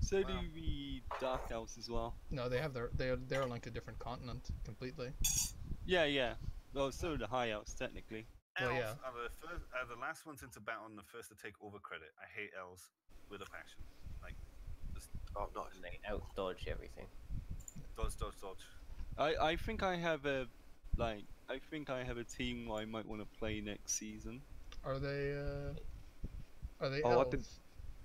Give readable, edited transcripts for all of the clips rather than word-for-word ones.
So do the Dark Elves as well. No, they have they're on like a different continent completely. Yeah. Well, so do the High Elves technically. Well, Elves yeah. are the last ones into battle and the first to take over credit. I hate elves with a passion. Like, just not. And they out dodge everything. dodge. I think I have a team I might want to play next season. Are they Oh, elves?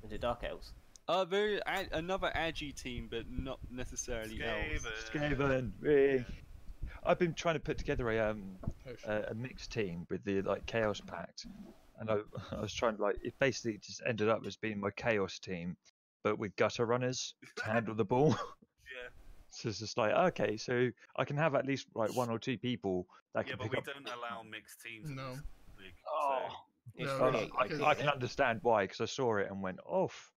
Is it Dark Elves? Another Agi team, but not necessarily elves. Skaven. I've been trying to put together a mixed team with the Chaos Pact, and I was trying to it basically just ended up as being my Chaos team, but with gutter runners to handle the ball. Yeah. So it's just okay, so I can have at least one or two people that can but pick up. we don't allow mixed teams. In this league, Oh, It's No, funny. I can understand why, because I saw it and went off.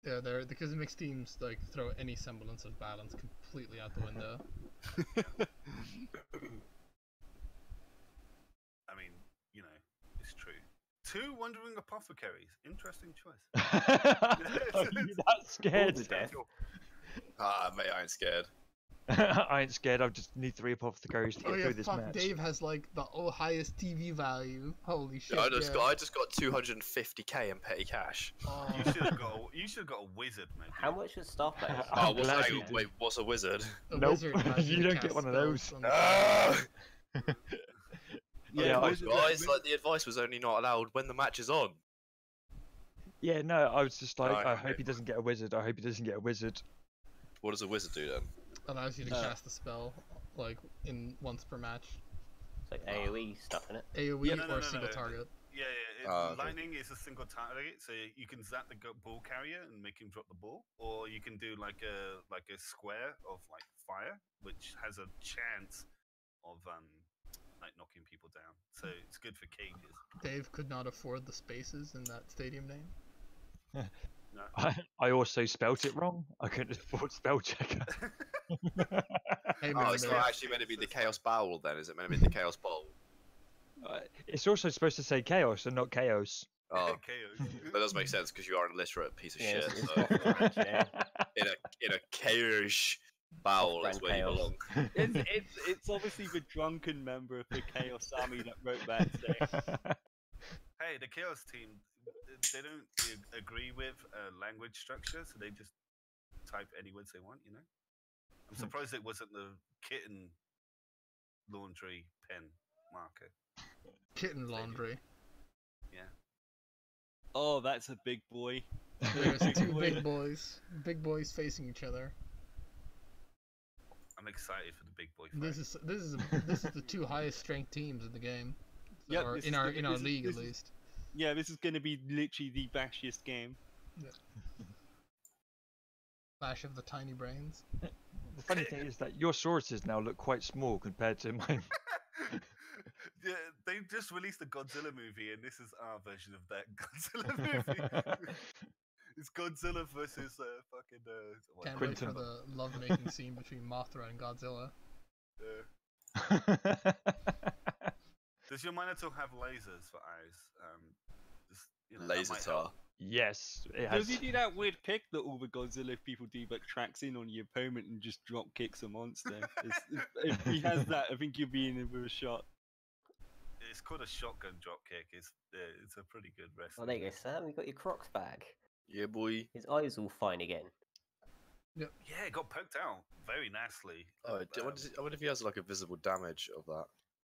Yeah, because mixed teams throw any semblance of balance completely out the window. I mean, it's true. 2 wandering apothecaries. Interesting choice. Are you that scared? To death. Mate, I ain't scared. I ain't scared. I just need 3 apothecaries to get through this match. Dave has the highest TV value. Holy shit! Yeah, I just got 250k in petty cash. Oh. You should have got a wizard, man. How much was Star Players? Wait, what's a wizard? Nope, wizard has you to don't cast get one of spells those. on the Yeah, guys, the advice was only not allowed when the match is on. Yeah, no, I was just Right, I hope he doesn't get a wizard. I hope he doesn't get a wizard. What does a wizard do then? allows you to cast a spell in once per match. It's like AoE stuff, isn't it? AoE or single target. Yeah. Lightning is a single target, so you can zap the ball carrier and make him drop the ball, or you can do like a square of fire, which has a chance of knocking people down. So it's good for cages. Dave could not afford the spaces in that stadium name. No. I also spelt it wrong. I couldn't afford spell checker. Hey, It's not actually meant to be the Chaos Bowl then, is it meant to be the Chaos Bowl? It's also supposed to say chaos and not chaos. Oh, Chaos. that does make sense because you are an illiterate piece of shit. It's So off-match, yeah. in a chaos bowl is where you belong. It's obviously the drunken member of the Chaos Army that wrote that thing. Hey, the Chaos team, they don't agree with language structure, so they just type any words they want, I'm surprised it wasn't the kitten laundry pen marker. Kitten laundry. Yeah. Oh, that's a big boy. There's two big boys facing each other. I'm excited for the big boy fight. This is the 2 highest strength teams in the game. Yep, or in our league at least. Yeah, this is going to be literally the bashiest game. Yeah. Clash of the tiny brains. The funny thing is that your sources now look quite small compared to mine. Yeah, they just released a Godzilla movie, and this is our version of that Godzilla movie. It's Godzilla versus Can't wait for the lovemaking scene between Mothra and Godzilla. Does your Minotaur have lasers for eyes? Laser tar. Yes, it Does has. he do that weird kick that all the Godzilla people do, but tracks in on your opponent and just drop kicks a monster? If he has that, I think you'll be in with a shot. It's called a shotgun drop kick. It's a pretty good wrestling. Oh, there you go, Sam. You got your Crocs back. Yeah, boy. His eyes all fine again. Yeah, it got poked out very nicely. Oh, I wonder if he has a visible damage of that.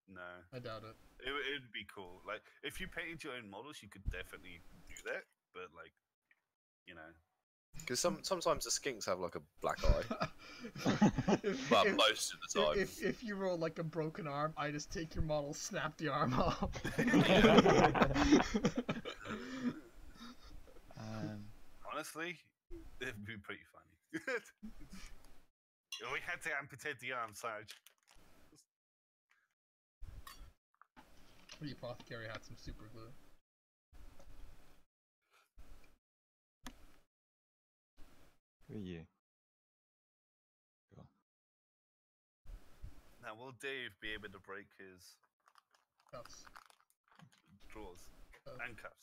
No, I doubt it. It'd be cool. If you painted your own models, you could definitely do that. But because sometimes the skinks have a black eye. Well, most of the time. If you roll a broken arm, I just take your model, snap the arm off. Honestly, it'd be pretty funny. We had to amputate the arm, Sarge. The apothecary had some super glue. Who are you? Now, will Dave be able to break his Cuffs. drawers and cuffs?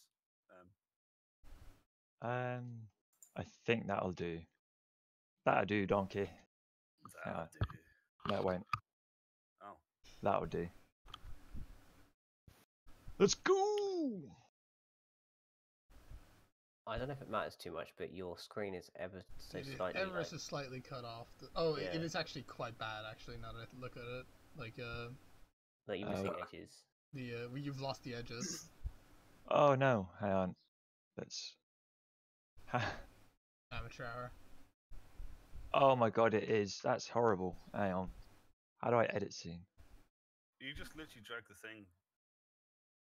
I think that'll do. That'll do, donkey. That'll Yeah. do. No, it won't. Oh. That'll do. Let's go! I don't know if it matters too much, but your screen is ever so It is slightly. ever like, so slightly cut off. Oh, Yeah. it is actually quite bad. Actually, now that I look at it, like like you're missing edges. you've lost the edges. Oh no, hang on. Let's. Amateur hour. Oh my god, it is. That's horrible. Hang on. How do I edit scene? You just literally drag the thing.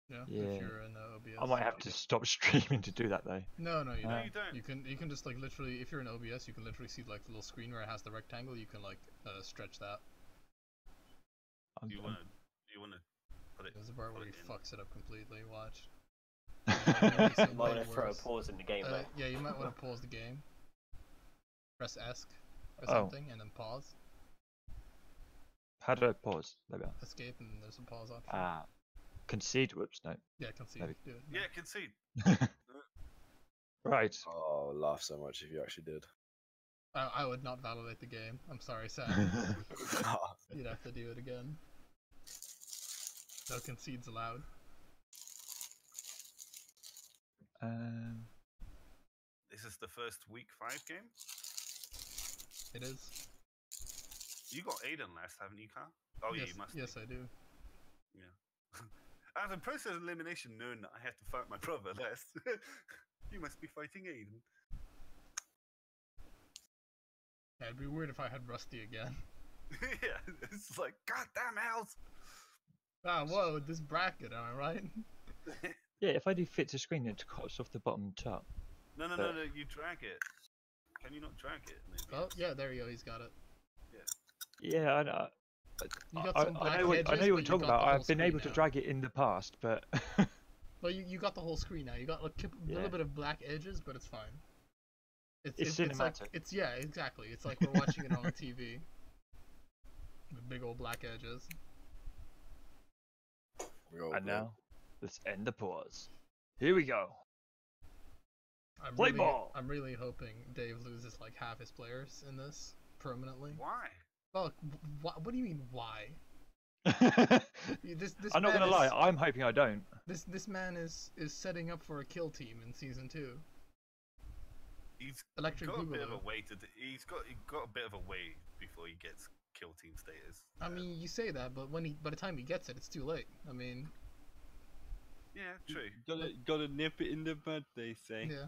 Yeah. Yeah. If you're in OBS. I might have to stop streaming to do that though. No, you No, don't. you don't. You can just like literally, if you're in OBS, you can literally see like the little screen where it has the rectangle. You can like stretch that. You wanna put it. There's a part put where he it in. fucks it up completely. Watch. You might want to throw a pause in the game though. Yeah, you might want to pause the game. Press ESC or Oh. something, and then pause. How do I pause? There we are. Escape, and there's a pause option. Ah. Concede. Whoops, no. Yeah, concede. maybe. Do it. Yeah, concede. Right. Oh, I'll laugh so much if you actually did. I would not validate the game. I'm sorry, Sam. You'd have to do it again. No concedes allowed. This is the first week 5 game. It is. You got Aiden last, haven't you, Carl? Oh yeah, yes, you must. yes, I do. Yeah. I have in process of elimination known that I have to fight my brother last. You must be fighting Aiden. Yeah, it'd be weird if I had Rusty again. Yeah, it's like goddamn house. Ah, whoa, this bracket, am I right? Yeah, if I do fit to screen, it cuts off the bottom and top. No, you drag it. Can you not drag it? Maybe? Oh, yeah, there you go, he's got it. Yeah, I know. You got I some know black what, edges, I know what you're but you talking got about. the whole I've been screen able to now. drag it in the past, but Well, you got the whole screen now. You got like a Yeah. little bit of black edges, but it's fine. It's It's like, cinematic. it's yeah, exactly. It's like we're watching it on the TV. With big old black edges. and now let's end the pause. Here we go. I'm Play really, ball! I'm really hoping Dave loses like half his players in this permanently. Why? Well, what do you mean why? This I'm not man gonna lie. is- I'm hoping I don't. This man is setting up for a kill team in season 2. He's Electric got a bit of Boogaloo. a way to. He's got a bit of a way before he gets kill team status. I mean, you say that, but by the time he gets it, it's too late. I mean, Yeah, true. Gotta nip it in the bud, they say. yeah.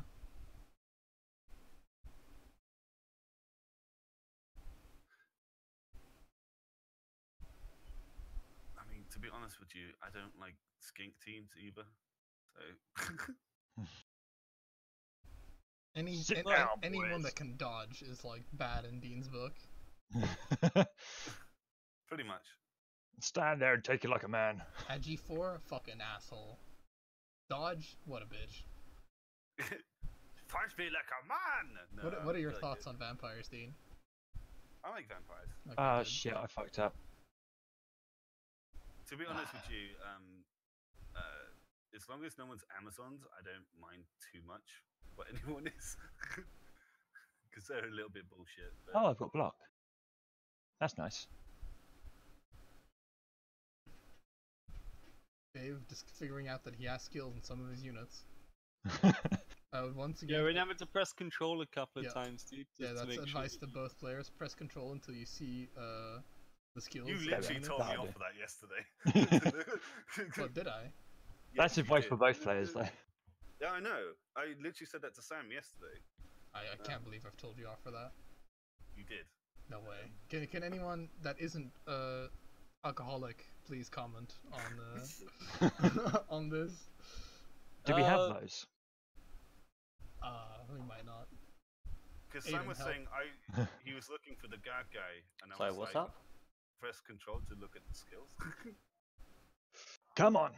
I mean, to be honest with you, I don't like skink teams either. So Sit down, anyone boys. that can dodge is like bad in Dean's book. pretty much. Stand there and take it like a man. At G4, fucking asshole. Dodge, what a bitch. Fight me like a man. No, What are your really thoughts good. on vampires, Dean? I like vampires. Okay, Ah, good. shit! I fucked up. To be honest with you, as long as no one's Amazons, I don't mind too much what anyone is, because they're a little bit bullshit. But Oh, I've got block. That's nice. Dave just figuring out that he has skills in some of his units. Once Yeah, again, we're having to press control a couple of Yeah. times, dude. yeah, just to that's make advice sure. to both players. Press control until you see the skills. you of the literally unit. told me That'll off do. for that yesterday. What did I? That's Yes, you advice did. for both players, though. Yeah, I know. I literally said that to Sam yesterday. I can't believe I've told you off for that. You did. No way. Can anyone that isn't alcoholic please comment on on this? Do we have Uh, those? We might not. Because Sam Aiden, was help. saying he was looking for the guard guy, and I Sorry, was what's like, up? press control to look at the skills. Come on,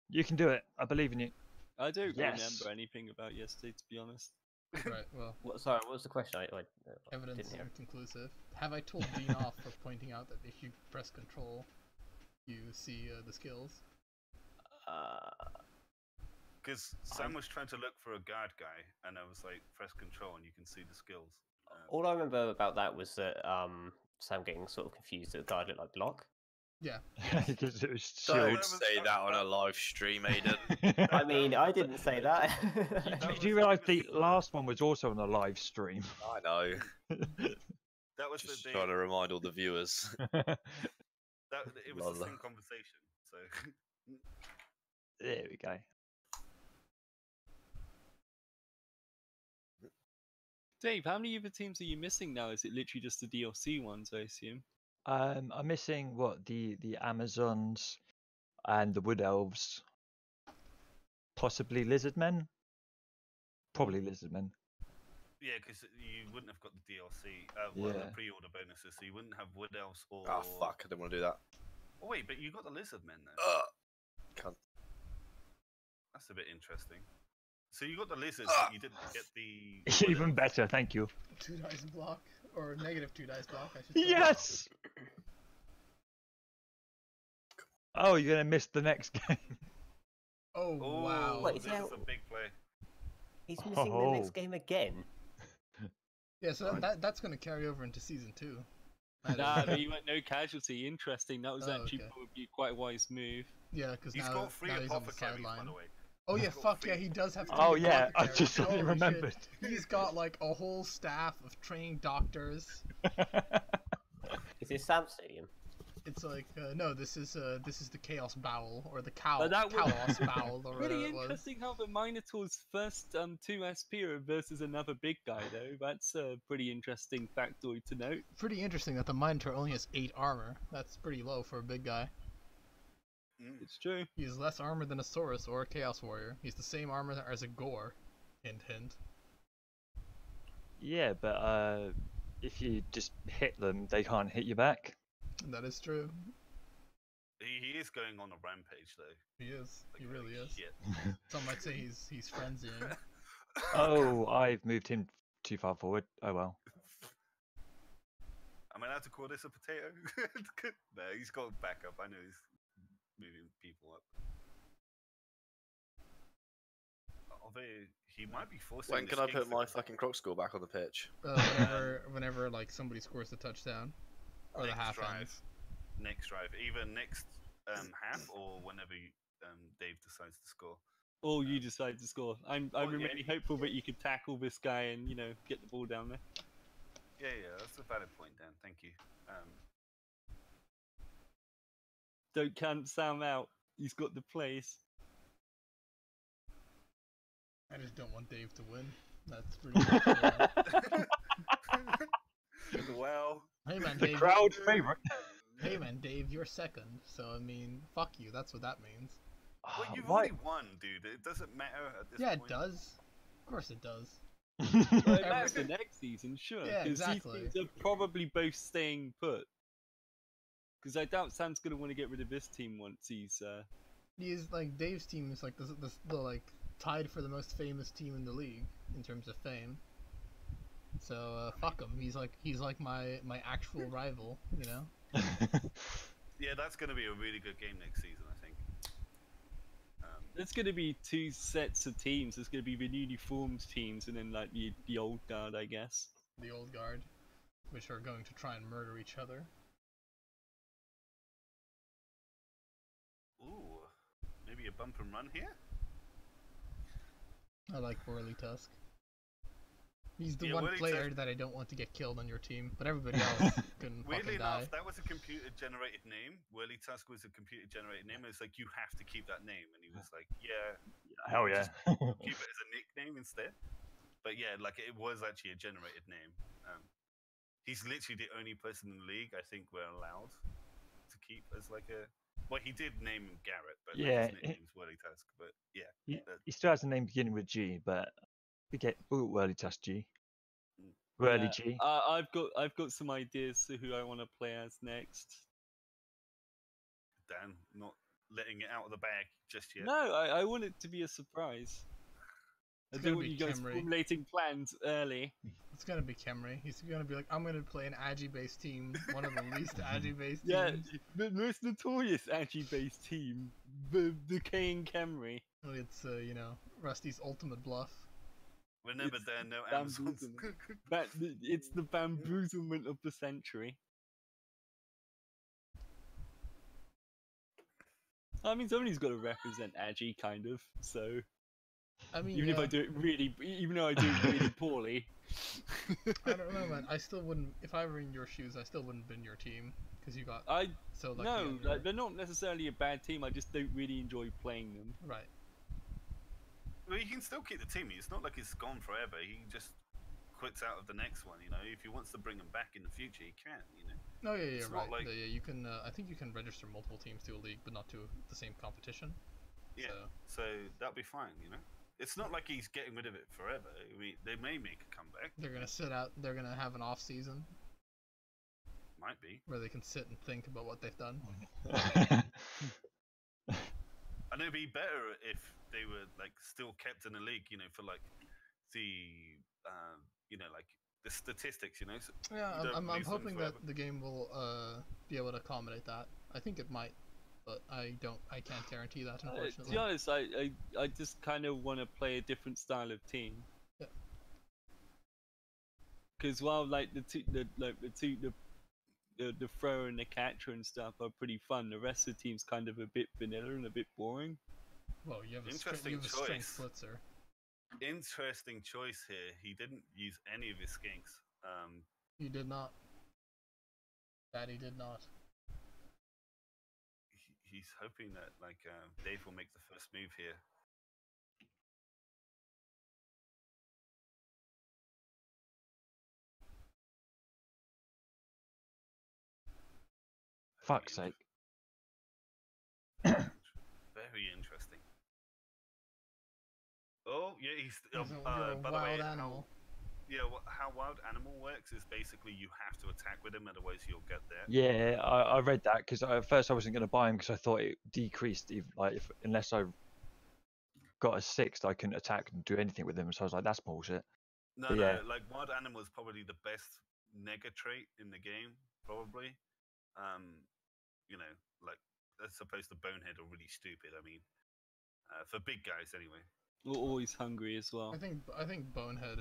you can do it. I believe in you. I don't Yes. remember anything about yesterday, to be honest. Right. Well, Sorry, what was the question? I evidence didn't hear. inconclusive. Have I told Dean off for pointing out that if you press control, you see the skills? Because Sam was trying to look for a guard guy, and I was like, press control, and you can see the skills. All I remember about that was that Sam getting sort of confused that the guard looked like Block. Yeah. Because it was Don't short. say that on a live stream, Aiden. I mean, I didn't say that. Do you realise the last one was also on a live stream? I know. That was Just the trying to remind all the viewers. it was the Lol. same conversation. So There we go. Dave, how many other teams are you missing now? Is it literally just the DLC ones, I assume? I'm missing the Amazons and the Wood Elves, possibly Lizardmen. Probably Lizardmen. yeah, because you wouldn't have got the DLC, well, Yeah. the pre-order bonuses, so you wouldn't have Wood Elves or. Oh fuck! I didn't want to do that. Oh wait, but you got the Lizardmen then. Cunt. That's a bit interesting. So you got the lizards, but you didn't get the. Even better, thank you. 2 dice block, or negative 2 dice block, I should say. Yes. Oh, you're gonna miss the next game. Oh, Oh, wow. Wait, this is that- is a big play. He's missing the next game again. Yeah, so that's going to carry over into season 2. Nah, but you went no casualty. Interesting. That was Oh, actually okay. probably quite a wise move. Yeah, because He's now, got 3 now he's on the apothecaries, by sideline. the way. Oh yeah, He's got fuck 3. yeah, he does have. Oh 3 yeah, I apothecaries. just suddenly Holy remembered. shit. He's got like a whole staff of trained doctors. Is this Sam Stadium? It's like no, this is the Chaos Bowel or the Cow But that was- Chaos Bowel or whatever Pretty it was. interesting how the Minotaur's first 2 SP are versus another big guy, though. That's a pretty interesting factoid to note. Pretty interesting that the Minotaur only has 8 armor. That's pretty low for a big guy. It's true. He has less armor than a Saurus or a Chaos Warrior. He's the same armor as a Gore. Hint hint. Yeah, but if you just hit them, they can't hit you back. That is true. He is going on a rampage though. He is. Like, He really holy is. Shit. Some might say he's frenzying. Oh, I've moved him too far forward. Oh well. Am I allowed to call this a potato? No, he's got backup. I know he's moving people up. Although he might be forcing. When the can I put Skinks my to- fucking croc score back on the pitch? Whenever like somebody scores the touchdown or the Next half drive. ends. Next drive, either next half or whenever Dave decides to score. Or you decide to score. I'm Well, yeah. really hopeful that you could tackle this guy and get the ball down there. Yeah, that's a valid point, Dan. Thank you. Don't count Sam out. He's got the place. I just don't want Dave to win. That's pretty much, Well, Hey man, The Dave. crowd favorite. Hey man, Dave, you're second. So I mean, fuck you. That's what that means. well, you've Why? already won, dude. It doesn't matter at this Yeah, it point. does. Of course it does. Well, it matters for next season, sure. Yeah, Because exactly. these teams are probably both staying put. Because I doubt Sam's going to want to get rid of this team once he's... He's like Dave's team is like the like tied for the most famous team in the league in terms of fame. So fuck him. He's like my actual rival. You know. Yeah, that's going to be a really good game next season, I think. There's going to be 2 sets of teams. There's going to be the newly formed teams and then like the old guard, I guess. The old guard, which are going to try and murder each other. Ooh, maybe a bump and run here? I like Whirly Tusk. He's the Yeah, one Whirly player Tusk- that I don't want to get killed on your team, but everybody else can Weirdly fucking die. enough, that was a computer-generated name. Whirly Tusk was a computer-generated name. It's like, you have to keep that name. And he was like, yeah, Hell yeah. keep it as a nickname instead. But yeah, like, it was actually a generated name. He's literally the only person in the league I think we're allowed to keep as like a... Well, he did name him Garrett, but Yeah, his nickname's Whirly Tusk. But yeah, He still has a name beginning with G, but we get Whirly Tusk G. Mm. Whirly Yeah, G. I've got some ideas for who I want to play as next. Dan, not letting it out of the bag just yet. No, I want it to be a surprise. I It's don't gonna want be you guys Camry. formulating plans early. It's gonna be Kemri. He's gonna be like, I'm gonna play an Agi-based team, one of the least Agi-based Yeah, teams. the most notorious Agi-based team, the Decaying Camry. It's Rusty's ultimate bluff. Remember, It's there are no Amazons. It's the bamboozlement of the century. I mean, somebody's got to represent Agi, kind of. So, I mean, even if I do it really, even though I do it really poorly, I don't know, man. I still wouldn't. If I were in your shoes, I still wouldn't have been your team because you got so lucky. No, like, they're not necessarily a bad team. I just don't really enjoy playing them. Right. Well, you can still keep the team. It's not like it's gone forever. He just quits out of the next one. You know, if he wants to bring them back in the future, he can. You know. Oh yeah, It's right. not like- Yeah, you can. I think you can register multiple teams to a league, but not to the same competition. Yeah. So So that'll be fine. You know. It's not like he's getting rid of it forever. I mean, they may make a comeback. they're gonna sit out. They're gonna have an off season Might be. where they can sit and think about what they've done. And it'd be better if they were like still kept in the league. You know, for like the you know, like the statistics. You know. So Yeah, you don't I'm lose them hoping that forever. the game will be able to accommodate that. I think it might, but I can't guarantee that, To unfortunately. be honest, I just kind of want to play a different style of team. Yeah. Because while like the thrower and the catcher and stuff are pretty fun, the rest of the team's kind of a bit vanilla and a bit boring. Well, you have a Interesting strength choice. blitzer. Interesting choice here. He didn't use any of his skinks. You did not. Daddy did not. He's hoping that like Dave will make the first move here. Fuck's sake. Very interesting. Oh yeah, he's. You're a By the way, wild animal. how wild animal works is basically you have to attack with him, otherwise you'll get there. Yeah, I read that because at first I wasn't going to buy him because I thought it decreased unless I got a sixth, I couldn't attack and do anything with him. So I was like, that's bullshit. No, But no, yeah. like wild animal is probably the best nega trait in the game, probably. You know, like as opposed to bonehead or really stupid. I mean, for big guys anyway. We're always hungry as well. I think Bonehead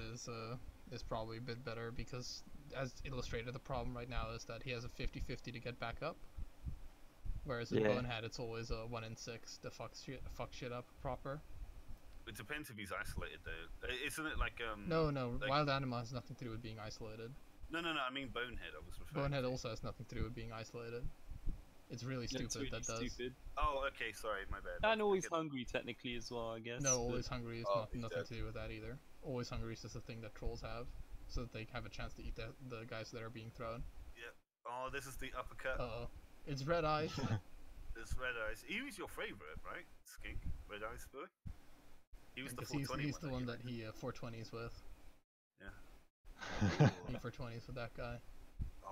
is probably a bit better because, as illustrated, the problem right now is that he has a 50-50 to get back up. Whereas in Yeah. Bonehead, it's always a 1 in 6 to fuck shit up proper. It depends if he's isolated though. Isn't it like No, like- Wild Animal has nothing to do with being isolated. No, I mean bonehead. I was referring. Bonehead to. also has nothing to do with being isolated. It's really Yeah, stupid it's really that does. stupid. Oh, okay, sorry, my bad. And always Okay. hungry, technically, as well, I guess. No, but- Always Hungry is Oh, he's nothing dead. to do with that either. Always Hungry is just a thing that trolls have, so that they have a chance to eat the guys that are being thrown. Oh, this is the uppercut. Uh-oh. It's Red Eyes. This Red Eyes. He was your favorite, right? Skink, Red Eyes boy. He was the Because 420 he's the one you that he 420s with. Yeah. He 420s with that guy.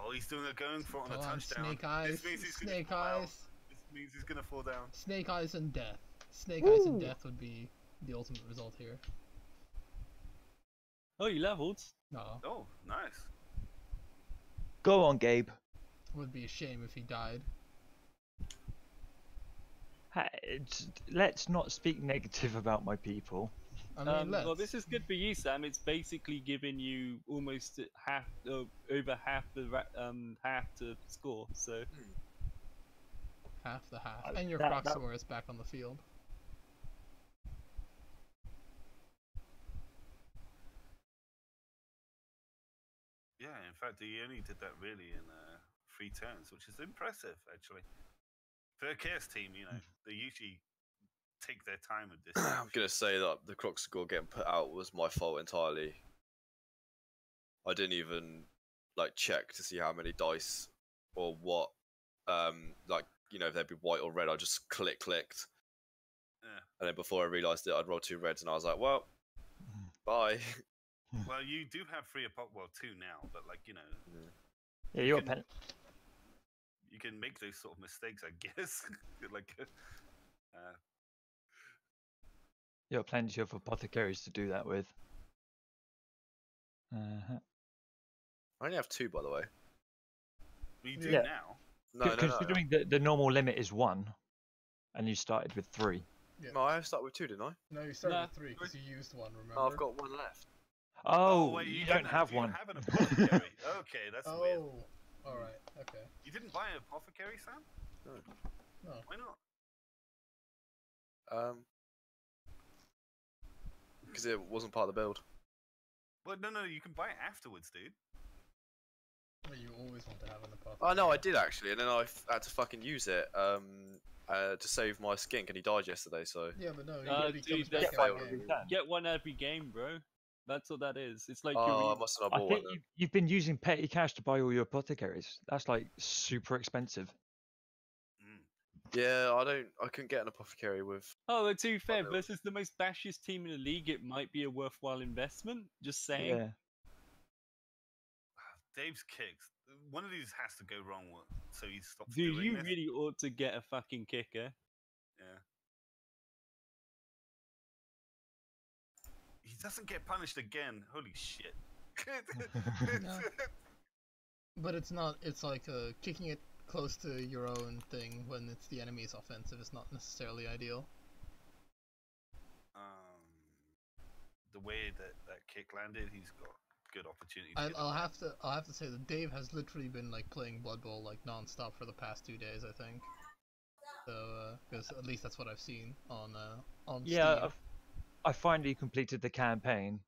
Oh, he's doing a going for it on Come a on, touchdown. Snake Eyes. This means he's gonna Snake fall down. Eyes. This means he's gonna fall down. Snake Eyes and death. Snake Eyes and Woo! death would be the ultimate result here. Oh, you leveled? No, Oh, nice. Go on, Gabe. would be a shame if he died. Let's not speak negative about my people. I mean, Well, let's. this is good for you, Sam. It's basically giving you almost over half to score. So half the half. And your that- Croxamore is back on the field. Yeah, in fact, he only did that really in 3 turns, which is impressive, actually. For a Chaos team, you know, they usually take their time with this. I'm gonna say that the Croc score getting put out was my fault entirely. I didn't even like check to see how many dice or what, like you know, if they'd be white or red. I just clicked, Yeah. and then before I realised it, I'd rolled 2 reds, and I was like, well, bye. Well, you do have 3 well, 2 now, but like you know, Yeah, you're a can- pen. you can make those sort of mistakes, I guess. Like, You're plenty of apothecaries to do that with. I only have 2, by the way. we do Yeah. now. No. Considering the normal limit is 1, and you started with 3. No, I started with 2, didn't I? No, you started Nah. with 3 because you used one, remember? Oh, I've got 1 left. Oh, wait, you didn't don't have do you one. have an apothecary? Okay, that's weird. Oh, all right, okay. You didn't buy an apothecary, Sam? No. Why not? Because it wasn't part of the build. Well, no, you can buy it afterwards, dude. Well, you always want to have an apothecary. Oh no, I did actually, and then I had to fucking use it to save my skink, and he died yesterday. So Yeah, but no, he Dude, comes back that's every game. Get one every game, bro. That's what that is. It's like I must have not I bought think one. you've been using petty cash to buy all your apothecaries. That's like super expensive. Yeah, I couldn't get an apothecary with. Oh, but to be fair, no. versus the most bashiest team in the league, it might be a worthwhile investment. Just saying. Yeah. Dave's kicks. One of these has to go wrong, so he stops Dude, doing you this. really ought to get a fucking kicker. Yeah. He doesn't get punished again. Holy shit. No. But it's not. It's like kicking it close to your own thing when it's the enemy's offensive is not necessarily ideal. The way that kick landed, he's got good opportunity. I'll have to say that Dave has literally been like playing Blood Bowl like non-stop for the past 2 days, I think. So because at least that's what I've seen on Yeah, Steam. I finally completed the campaign.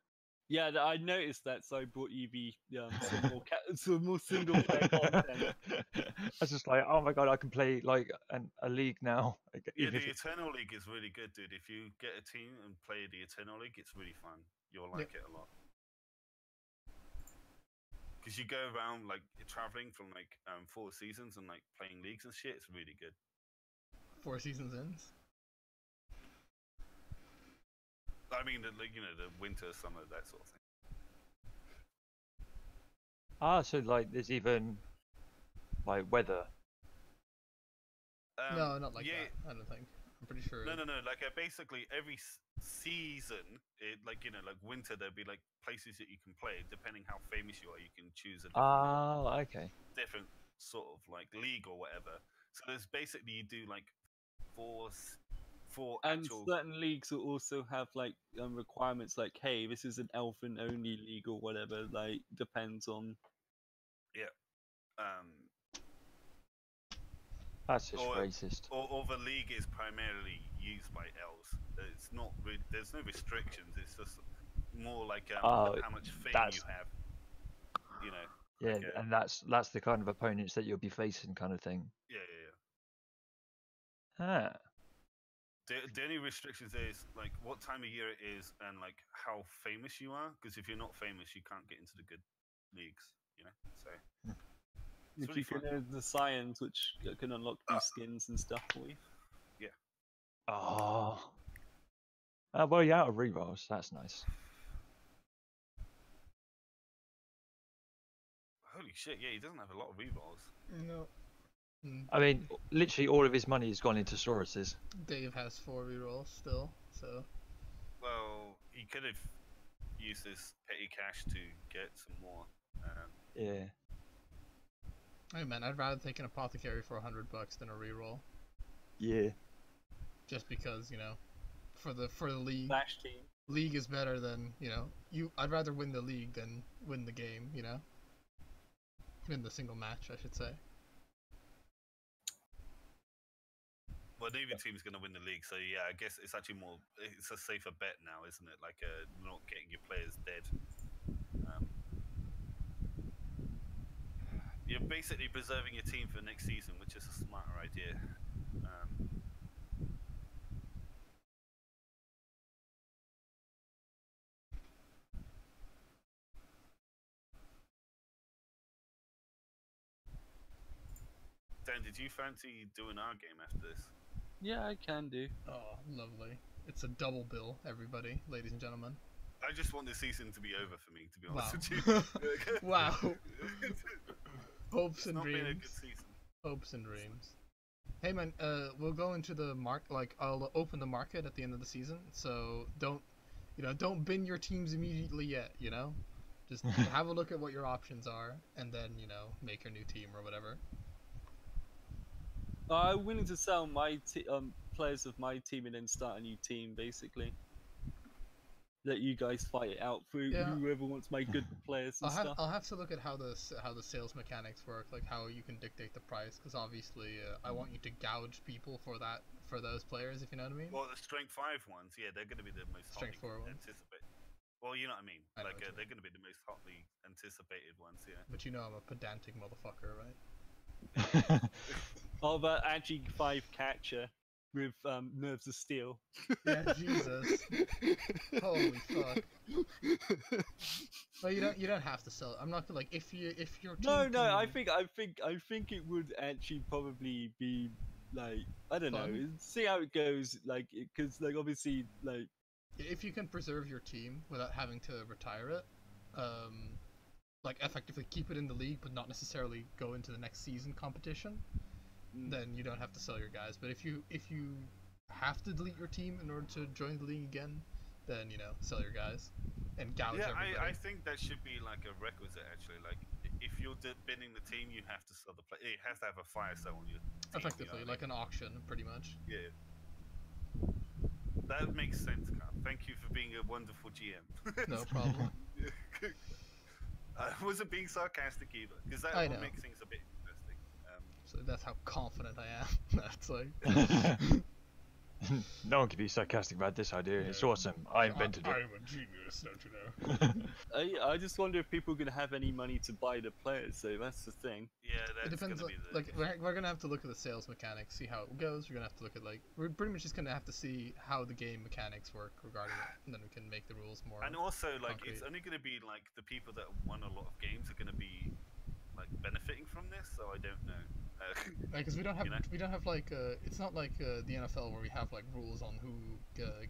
Yeah, I noticed that, so I brought you the some more single player content. I was just like, oh my god, I can play like a league now. Yeah, Even if the it- Eternal League is really good, dude. If you get a team and play the Eternal League, it's really fun. You'll like it a lot. Because you go around like traveling from like 4 seasons and like playing leagues and shit. It's really good. 4 seasons ends. I mean, the winter, summer, that sort of thing. so like there's even like weather. No, not like yeah, that. I don't think. I'm pretty sure. No. Like basically every season, like winter, there'll be like places that you can play. Depending how famous you are, you can choose a Okay. different sort of like league or whatever. So there's basically you do like four And actual. certain leagues will also have like requirements, like, hey, this is an elfin only league or whatever. Like, depends on. Yeah. That's just Or- racist. Or the league is primarily used by elves. It's not. There's no restrictions. It's just more like how much fame that's- you have. You know. Yeah, like, and that's the kind of opponents that you'll be facing, kind of thing. Yeah. Ah. The only restrictions is like what time of year it is and like how famous you are. Because if you're not famous, you can't get into the good leagues. You know. So. It's If really you can fun. know the science, which can unlock new skins and stuff for you. Oh. Well, you're out of rerolls. That's nice. Holy shit! Yeah, he doesn't have a lot of rerolls. No. I mean, literally all of his money has gone into Sauruses. Dave has 4 rerolls still, so. Well, he could have used this petty cash to get some more. Yeah. Hey man, I'd rather take an apothecary for $100 than a reroll, Yeah. just because for the league. Flash team. League is better than I'd rather win the league than win the game. Win the single match, I should say. Well, neither team's going to win the league, so yeah, I guess it's actually it's a safer bet now, isn't it? Like, not getting your players dead. You're basically preserving your team for next season, which is a smarter idea. Dan, did you fancy doing our game after this? Yeah, I can do. Oh, lovely. It's a double bill, everybody, ladies and gentlemen. I just want the season to be over for me, to be honest Wow. with you. Wow. Hopes It's and not been a dreams. good season. Hopes and dreams. Hey man, we'll go into the I'll open the market at the end of the season, so don't bin your teams immediately yet, Just have a look at what your options are, and then, make your new team or whatever. I'm willing to sell my players of my team and then start a new team, basically. let you guys fight it out through Yeah. whoever wants my good players and stuff. I'll have to look at how the sales mechanics work, like how you can dictate the price, because obviously I want you to gouge people for those players, if you know what I mean. Well, the strength 5 ones, yeah, they're going to be the most Strength hotly 4 ones. anticipated. Well, you know what I mean. I know Like what you they're going to be the most hotly anticipated ones, yeah. But you know I'm a pedantic motherfucker, right? Oh, but actually 5 catcher with nerves of steel. Yeah, Jesus. Holy fuck. Well, you don't have to sell. I'm not gonna, like, if your team No, I can- think it would actually probably be like, I don't know, Fun? see how it goes, like, because like obviously like if you can preserve your team without having to retire it, like effectively keep it in the league but not necessarily go into the next season competition, then you don't have to sell your guys. But if you have to delete your team in order to join the league again, then sell your guys and gouge everybody. I think that should be like a requisite actually. Like if you're binning the team, you have to sell the play. It has to have a fire sale on your team. Effectively, like an auction, pretty much. Yeah. That makes sense, Carl. Thank you for being a wonderful GM. No problem. I wasn't being sarcastic either, because that I will know. make things a bit interesting. So that's how confident I am. That's like. No one can be sarcastic about this idea. It's awesome. I invented it. I'm a genius, don't you know? I just wonder if people are gonna have any money to buy the players. So that's the thing. Yeah, It that's going depends. to be the... Like we're gonna have to look at the sales mechanics, see how it goes. We're gonna have to look at we're pretty much just gonna have to see how the game mechanics work regarding it, and then we can make the rules more. And also, like, concrete. it's only going to be, like, the people that won a lot of games are going to be, like, benefiting from this, so I don't know. Because we don't have you know? we don't have like it's not like the NFL where we have like rules on who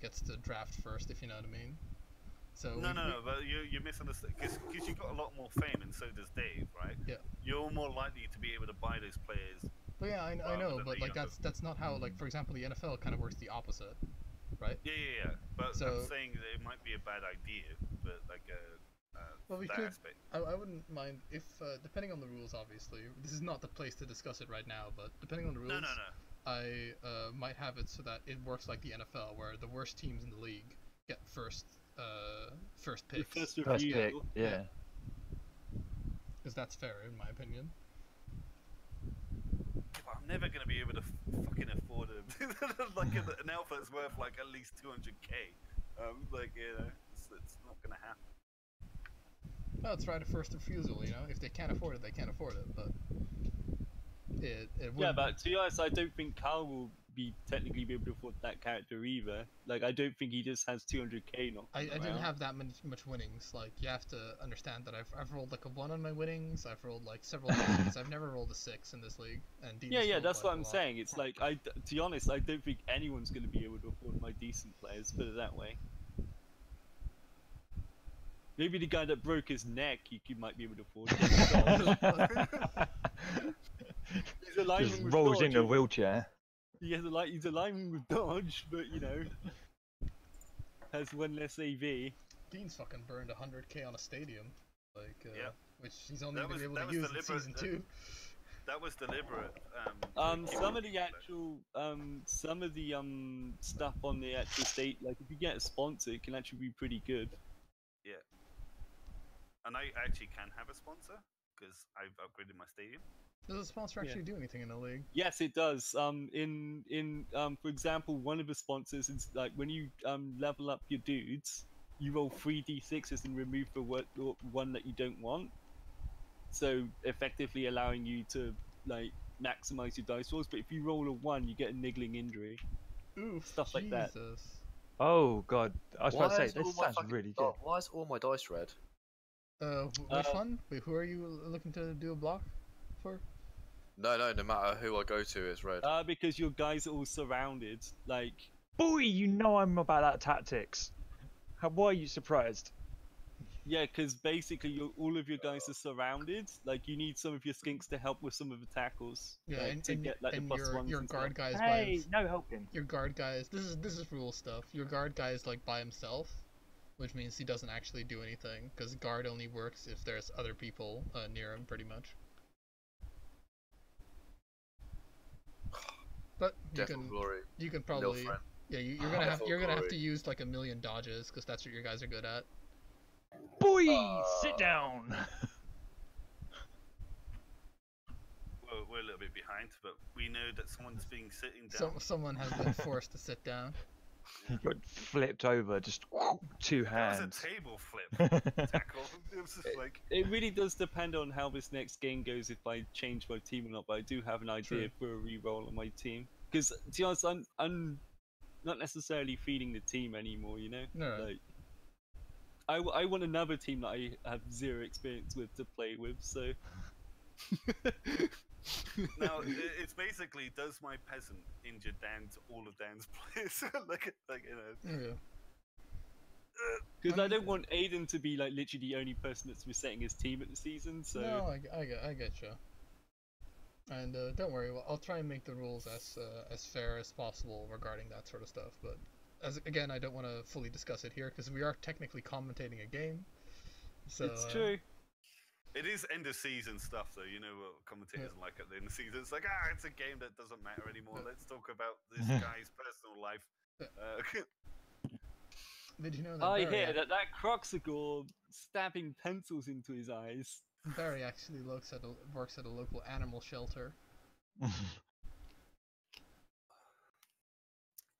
gets to draft first, if you know what I mean. So No, but you misunderstand, because you've got a lot more fame, and so does Dave, right? Yeah. You're more likely to be able to buy those players. But yeah, I rather know, than but the like younger- that's not how, like, for example, the NFL kind of works the opposite, right? Yeah. But So- I'm saying that it might be a bad idea, but, like, Well, we that could. aspect. I wouldn't mind if, depending on the rules, obviously, this is not the place to discuss it right now, but depending on the rules, No. I might have it so that it works like the NFL, where the worst teams in the league get first picks. First First review. pick, yeah. Because that's fair, in my opinion. But I'm never going to be able to fucking afford it. Like, an alpha is worth, like, at least 200k. Like, it's not going to happen. Well, it's right of first refusal, If they can't afford it, they can't afford it, but it Yeah, wouldn't- but to be honest, I don't think Carl will be technically be able to afford that character either. Like, I don't think he just has 200k knocked I didn't around. have that much winnings. Like, you have to understand that I've rolled like a 1 on my winnings. I've rolled like several times. I've never rolled a 6 in this league. And Dean's Yeah, rolled, that's like, what a I'm lot. saying. It's like, to be honest, I don't think anyone's going to be able to afford my decent players, put it that way. Maybe the guy that broke his neck, you might be able to afford. He's a lineman Just with rolls dodge, into a wheelchair. he's a lineman with dodge, but has one less AV. Dean's fucking burned 100k on a stadium, like, Yeah. which he's only That going to be was- able that to was use in season deliberate. 2. That was deliberate. Some of the actual, some of the stuff on the actual state, like if you get a sponsor, it can actually be pretty good. And I actually can have a sponsor because I've upgraded my stadium. Does a sponsor actually do anything in the league? Yes, it does. For example, one of the sponsors is like when you level up your dudes, you roll 3d6s and remove the one that you don't want. So effectively allowing you to like maximize your dice rolls. But if you roll a 1, you get a niggling injury. Oof, Stuff like that. Jesus. Oh god, I was about to say is all this my sounds fucking really di- good. Why is all my dice red? Which one? Wait, who are you looking to do a block for? No matter who I go to, it's red. Because your guys are all surrounded. Like, Boy, you know I'm about that tactics. Why are you surprised? yeah, because basically all of your guys are surrounded. Like, you need some of your skinks to help with some of the tackles. Yeah, like, and, to and, get like the and plus ones your and guard stuff. guys Hey, no helping. your guard guys. This is rule stuff. Your guard guy is like by himself, which means he doesn't actually do anything because guard only works if there's other people near him, pretty much. But Death or glory. you can Little probably friend. Yeah, you're gonna have Oh, you're gonna have glory. to use like a million dodges because that's what your guys are good at. Boy, sit down. We're a little bit behind, but we know that someone's been sitting down. Someone has been forced to sit down. He got flipped over, just two That was hands. a table flip tackle. It was just like, It really does depend on how this next game goes if I change my team or not, but I do have an idea True. for a re-roll on my team. Because, to be honest, I'm not necessarily feeding the team anymore, you know? No. Like, I want another team that I have zero experience with to play with, so... now it's basically, does my peasant injure all of Dan's players? like you know. Yeah. Because I don't want Aiden to be like literally the only person that's resetting his team at the season, so... No, I get you. And don't worry, I'll try and make the rules as fair as possible regarding that sort of stuff. But again, I don't want to fully discuss it here because we are technically commentating a game. So It's true. It is end of season stuff, though. You know what commentators are like at the end of season. It's like, it's a game that doesn't matter anymore. Let's talk about this guy's personal life. Did you know that I Barry, hear that Croxagore stabbing pencils into his eyes. Barry actually works at a local animal shelter?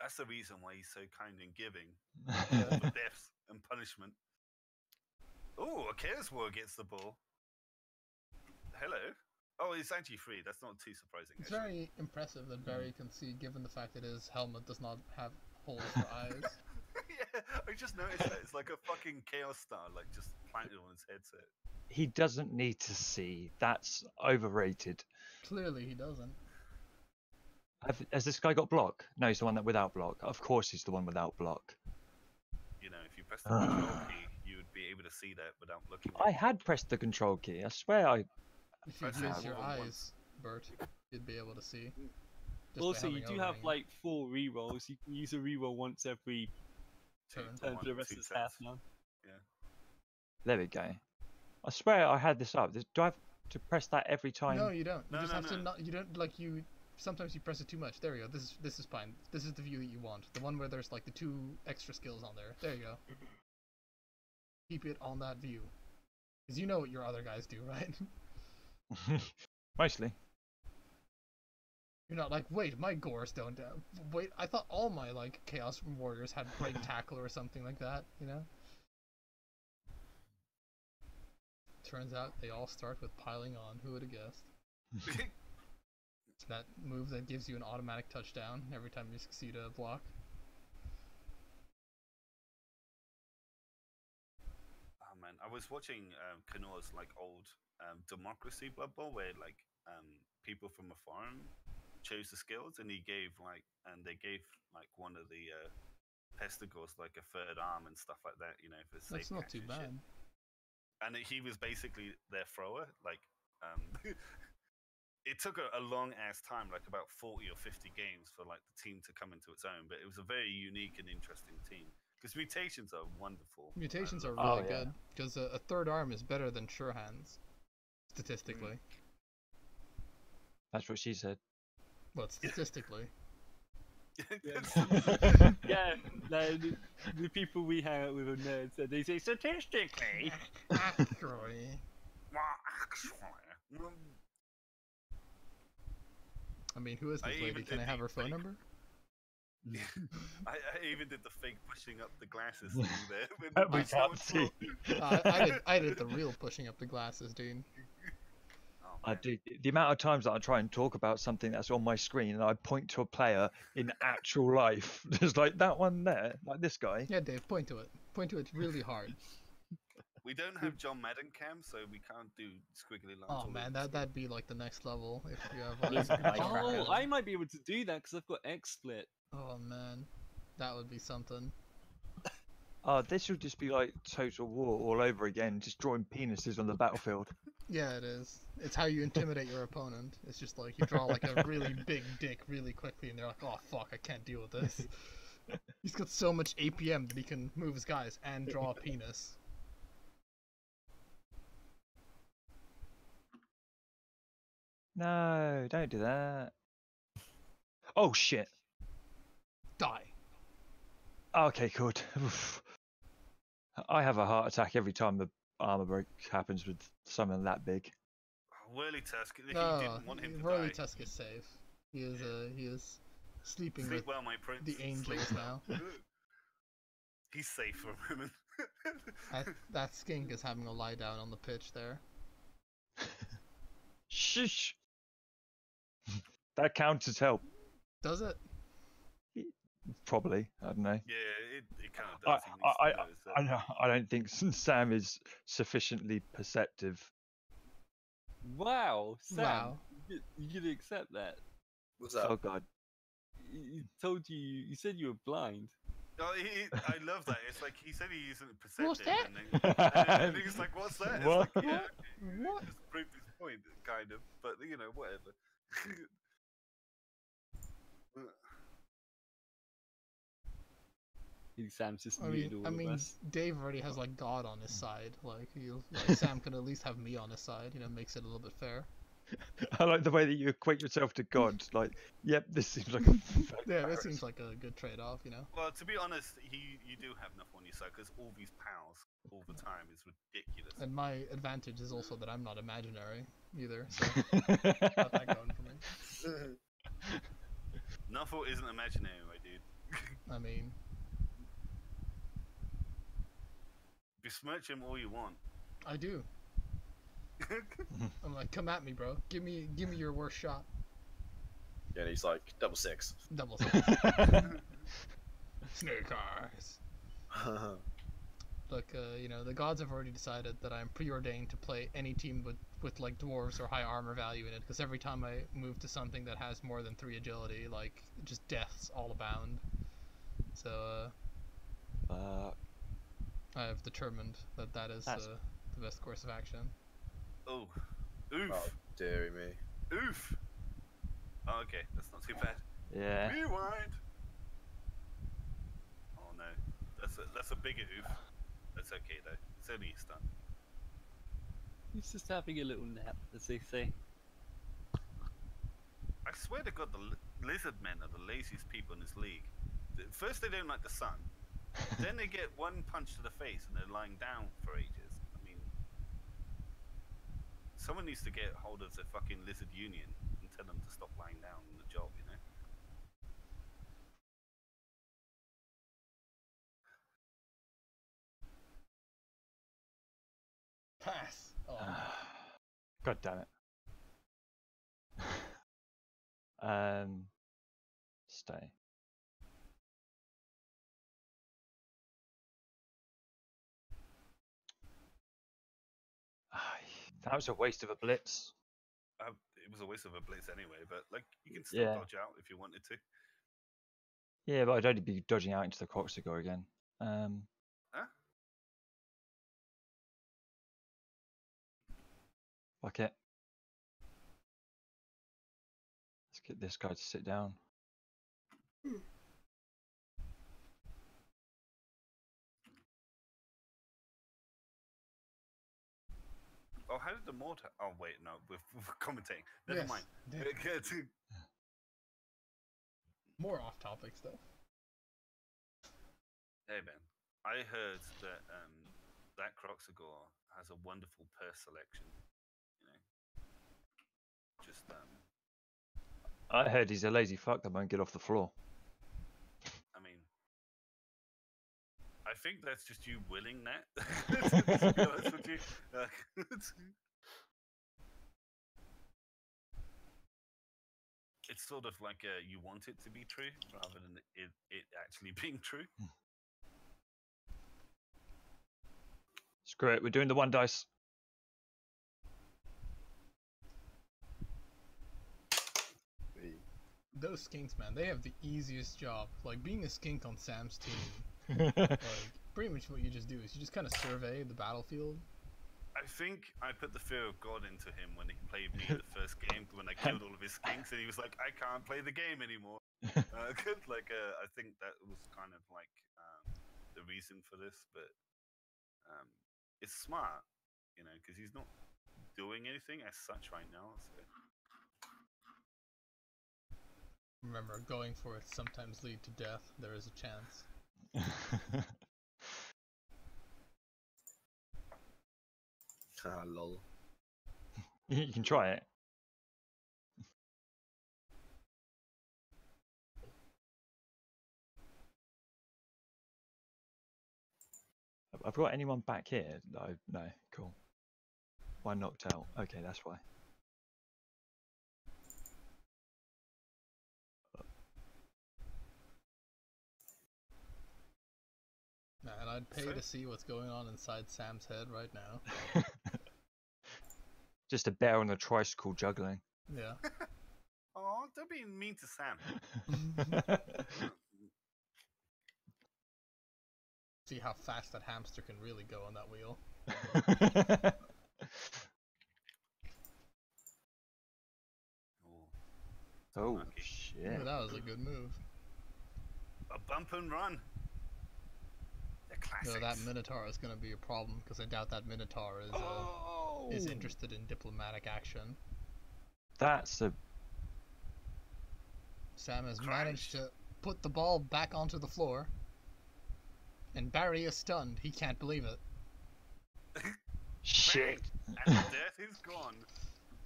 That's the reason why he's so kind and giving. Yeah. For deaths and punishment. Oh, a Chaos War gets the ball. Hello. Oh, it's actually free. That's not too surprising. It's actually. very impressive that Barry can see, given the fact that his helmet does not have holes for eyes. Yeah, I just noticed that. It's like a fucking Chaos Star, like just planted on his headset. He doesn't need to see. That's overrated. Clearly, he doesn't. Has this guy got block? No, he's the one that without block. Of course, he's the one without block. You know, if you press the control key, you would be able to see that without looking. I had pressed the control key. I swear I. If you Press use it your all at eyes, once. Bert, you'd be able to see. Just by Also, you having do have overhang. like 4 rerolls. You can use a reroll once every Turn. turn for the rest of this half now. There we go. I swear I had this up. Do I have to press that every time? No, you don't. You No, just no, have to no. not. You don't like you. Sometimes you press it too much. There we go. This is fine. This is the view that you want. The one where there's like the 2 extra skills on there. There you go. Keep it on that view. Because you know what your other guys do, right? Mostly. You're not like, wait, my gores don't. Wait, I thought all my like Chaos Warriors had break tackle or something like that. You know. Turns out they all start with piling on. Who would have guessed? It's that move that gives you an automatic touchdown every time you succeed a block. Oh man, I was watching Kanoa's like old Democracy Blood Bowl where like people from a farm chose the skills and they gave like one of the Pestigors like a third arm and stuff like that, you know, for safe That's not catch too and shit. bad. And he was basically their thrower. Like, it took a long ass time, like about 40 or 50 games for like the team to come into its own. But it was a very unique and interesting team because mutations are wonderful. Mutations are Oh, really yeah. good because a third arm is better than sure hands, statistically. That's what she said. Well, statistically. Yeah, the people we hang out with are nerds, and they say statistically. Actually. I mean, who is I this even lady? Can I did have the her phone fake- number? I even did the fake pushing up the glasses thing there. with We my can't sound see. I did the real pushing up the glasses, dude. Oh, I man. do. The amount of times that I try and talk about something that's on my screen and I point to a player in actual life, just like that one there, like this guy. Yeah, Dave, point to it. Point to it really hard. We don't have John Madden cam, so we can't do squiggly lines. Oh all man, over the that'd be like the next level if you have. He's Like, like Oh, Minecraft. I might be able to do that because I've got XSplit. oh man, that would be something. Oh, this will just be like Total War all over again, just drawing penises on the battlefield. Yeah, it is. It's how you intimidate your opponent. It's just like you draw like a really big dick really quickly, and they're like, "Oh fuck, I can't deal with this." He's got so much APM that he can move his guys and draw a penis. No, don't do that. Oh shit. Die. Okay, good. I have a heart attack every time the armor break happens with something that big. Whirly Tusk, he No, didn't want him to Whirly die. Tusk is safe. He is sleeping Sleep with well, my prince. the Sleep angels well. now. He's safe for a moment. That skink is having a lie down on the pitch there. Shush! That counts as help. Does it? Probably. I don't know. Yeah, it kind of does. He needs to notice that. I know. I don't think Sam is sufficiently perceptive. Wow, Sam, Wow. you could accept that. What's that? Oh god. He told you. You said you were blind. Oh, I love that. It's like he said he isn't perceptive, What's that? and he's like, "What's that?" It's What? like, yeah, What? just proved his point, kind of. But you know, whatever. Sam's just I muted mean, all I of mean, us. Dave already has like God on his side. Like, like Sam can at least have me on his side. You know, makes it a little bit fair. I like the way that you equate yourself to God. Like, yep, this seems like a Yeah, that seems like a good trade-off. You know. Well, to be honest, you do have enough on your side because all these pals all the time is ridiculous. And my advantage is also that I'm not imaginary either. So got that going for me. Nuffle isn't imaginary, my dude. I mean, Besmirch him all you want. I do. I'm like, come at me, bro. Give me your worst shot. Yeah, and he's like, double six. Double snake eyes. Look, you know, the gods have already decided that I'm preordained to play any team with like dwarves or high armor value in it, because every time I move to something that has more than 3 agility, like, just deaths all abound. So, I have determined that that is the best course of action. Oh, oof. Oh, dearie me. Oof. Oh, okay, that's not too bad. Yeah. Rewind. Oh no, that's a bigger oof. That's okay though. It's only a stun. He's just having a little nap, as they say. I swear to God, the lizard men are the laziest people in this league. First, they don't like the sun. Then they get one punch to the face and they're lying down for ages. I mean, someone needs to get hold of the fucking lizard union and tell them to stop lying down on the job, you know? Pass. Oh. God damn it. Stay. That was a waste of a blitz. It was a waste of a blitz anyway, but like you can still dodge out if you wanted to. Yeah, but I'd only be dodging out into the Croxigor again. Huh? Fuck it. Let's get this guy to sit down. Oh, how did the mortar? Oh wait, no, we're commentating. Never mind. More off-topic stuff. Hey man, I heard that that Croxigor has a wonderful purse selection. You know, just I heard he's a lazy fuck that won't get off the floor. I mean, I think that's just you willing that. To be honest with you. It's sort of like you want it to be true rather than it actually being true. Screw it, we're doing the 1 dice. Those skinks, man, they have the easiest job. Like, being a skink on Sam's team, like, pretty much what you just do is you just kind of survey the battlefield. I think I put the fear of God into him when he played me the first game, when I killed all of his skinks, and he was like, I can't play the game anymore. I think that was kind of like the reason for this, but it's smart, you know, because he's not doing anything as such right now. So. Remember, going for it sometimes lead to death. There is a chance. Ah, lol. You can try it. I've got anyone back here? No, cool. One knocked out. Okay, that's why. Man, I'd pay to see what's going on inside Sam's head right now. Just a bear on a tricycle juggling. Yeah. Oh, don't be mean to Sam. See how fast that hamster can really go on that wheel. Oh Unlucky. shit! Ooh, that was a good move. A bump and run. The classics. No, that Minotaur is going to be a problem because I doubt that Minotaur is interested in diplomatic action. That's a Sam has Crunch. managed to put the ball back onto the floor, and Barry is stunned. He can't believe it. shit. And the death is gone.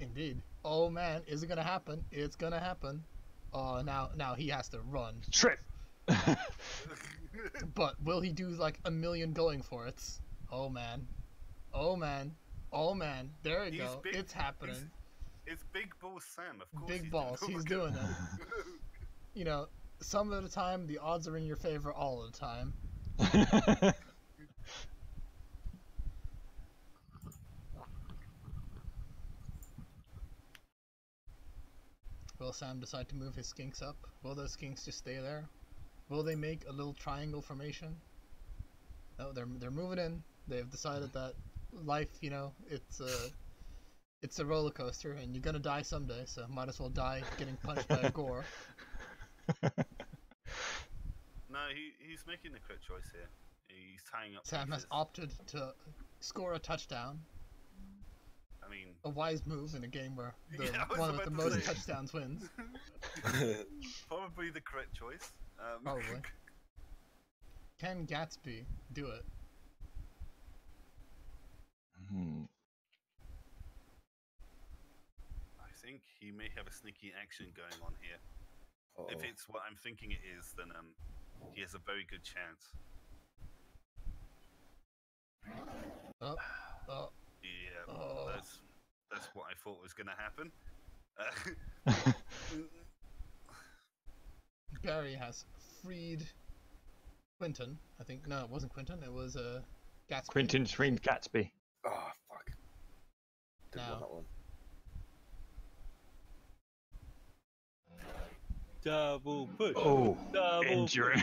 Indeed. Oh man, is it gonna happen? It's gonna happen. Oh, now he has to run. Trip. But will he do like a million going for it? Oh man. Oh man. Oh man. There you He's go. big- It's happening. It's Big Balls Sam, of course. Big balls. He's doing it. You know, some of the time the odds are in your favor. All of the time. Will Sam decide to move his skinks up? Will those skinks just stay there? Will they make a little triangle formation? No, they're moving in. They've decided that life, you know, it's a roller coaster, and you're gonna die someday. So might as well die getting punched by a gore. No, he's making the correct choice here. He's tying up. Sam has pieces. opted to score a touchdown. I mean, A wise move in a game where the Yeah, I was one with the about to most say. touchdowns wins. probably the correct choice. Probably. Can Gatsby do it? Hmm. I think he may have a sneaky action going on here. Uh-oh. If it's what I'm thinking it is, then he has a very good chance. Oh, oh, Yeah, Oh. that's what I thought was going to happen. Barry has freed Quinton. I think no, it wasn't Quinton. It was Gatsby. Quentin Stream Gatsby. Oh fuck. Didn't want Now. that one. Double push. Oh, Double injury.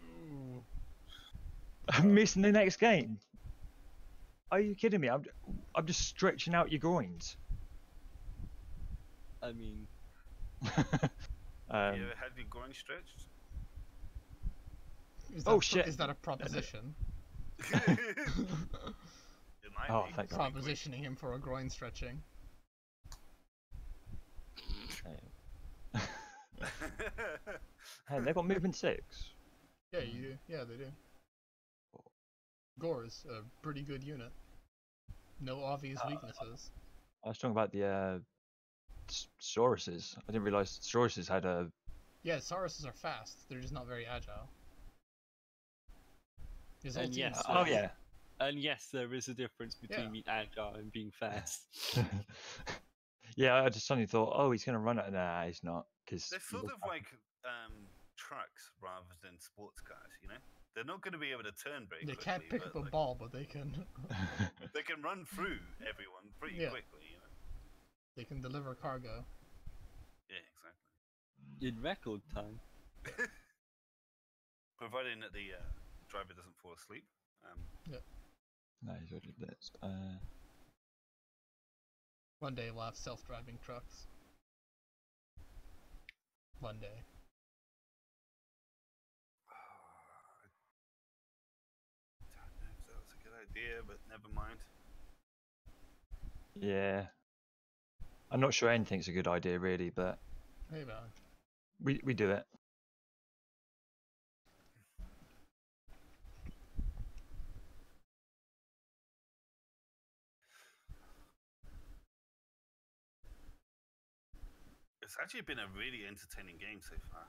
Ooh. I'm missing the next game. Are you kidding me? I'm just stretching out your groins. I mean, you Um, ever had your groin stretched? Is Oh, that, shit. Is that a proposition? It might Oh, be. thank God. Propositioning him for a groin stretching. Hey, they got movement 6. Yeah, you do. Yeah, they do. Gore's a pretty good unit. No obvious weaknesses. I was talking about the Sauruses. I didn't realize Sauruses had a. Yeah, Sauruses are fast. They're just not very agile. His whole And team yes, is Oh fast. yeah. and yes, there is a difference between Yeah. being agile and being fast. Yeah, I just suddenly thought, oh, he's gonna run it. Nah, he's not, because They're sort of like trucks rather than sports cars, you know? They're not going to be able to turn very They quickly. can't pick up but, a like, ball, but they can They can run through everyone pretty Yeah. quickly, you know? they can deliver cargo. Yeah, exactly. In record time. Providing that the driver doesn't fall asleep. No, he's already this. One day we'll have self-driving trucks. One day. I don't know if that was a good idea, but never mind. Yeah. I'm not sure anything's a good idea really, but Hey man. we do it. It's actually been a really entertaining game so far.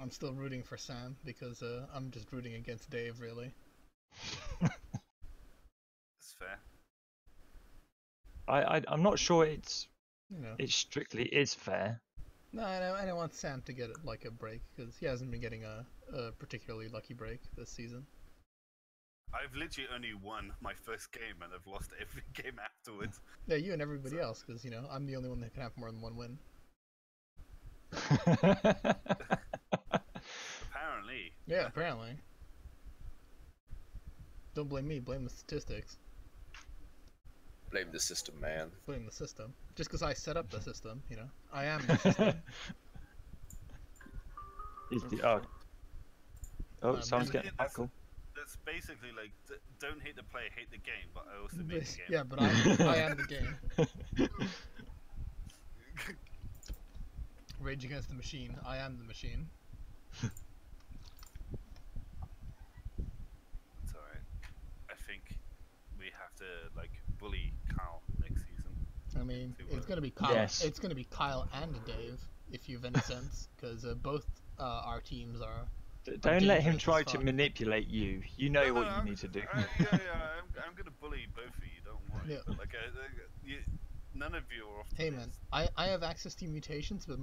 I'm still rooting for Sam because I'm just rooting against Dave, really. It's fair. I'm not sure it's You know. it strictly is fair. No, I don't want Sam to get like a break because he hasn't been getting a particularly lucky break this season. I've literally only won my first game and I've lost every game afterwards. Yeah, you and everybody else, because you know I'm the only one that can have more than one win. Apparently. Yeah, apparently. Don't blame me. Blame the statistics. Blame the system, man. Blame the system. Just because I set up the system, you know, I am the system. Someone's getting Michael. That's basically like, don't hate the player, hate the game, but I also made the game. Yeah, but I am the game. Rage Against the Machine. I am the machine. It's alright. I think we have to like bully Kyle next season. I mean, it's gonna be Kyle. Yes. It's gonna be Kyle and Dave, if you've any sense, because both our teams are. Don't let him dangerous try as to fuck. manipulate you. You know what you need to do. I'm gonna bully both of you. Don't worry. Yeah. But, like, none of you are off. Hey man, I have access to mutations, but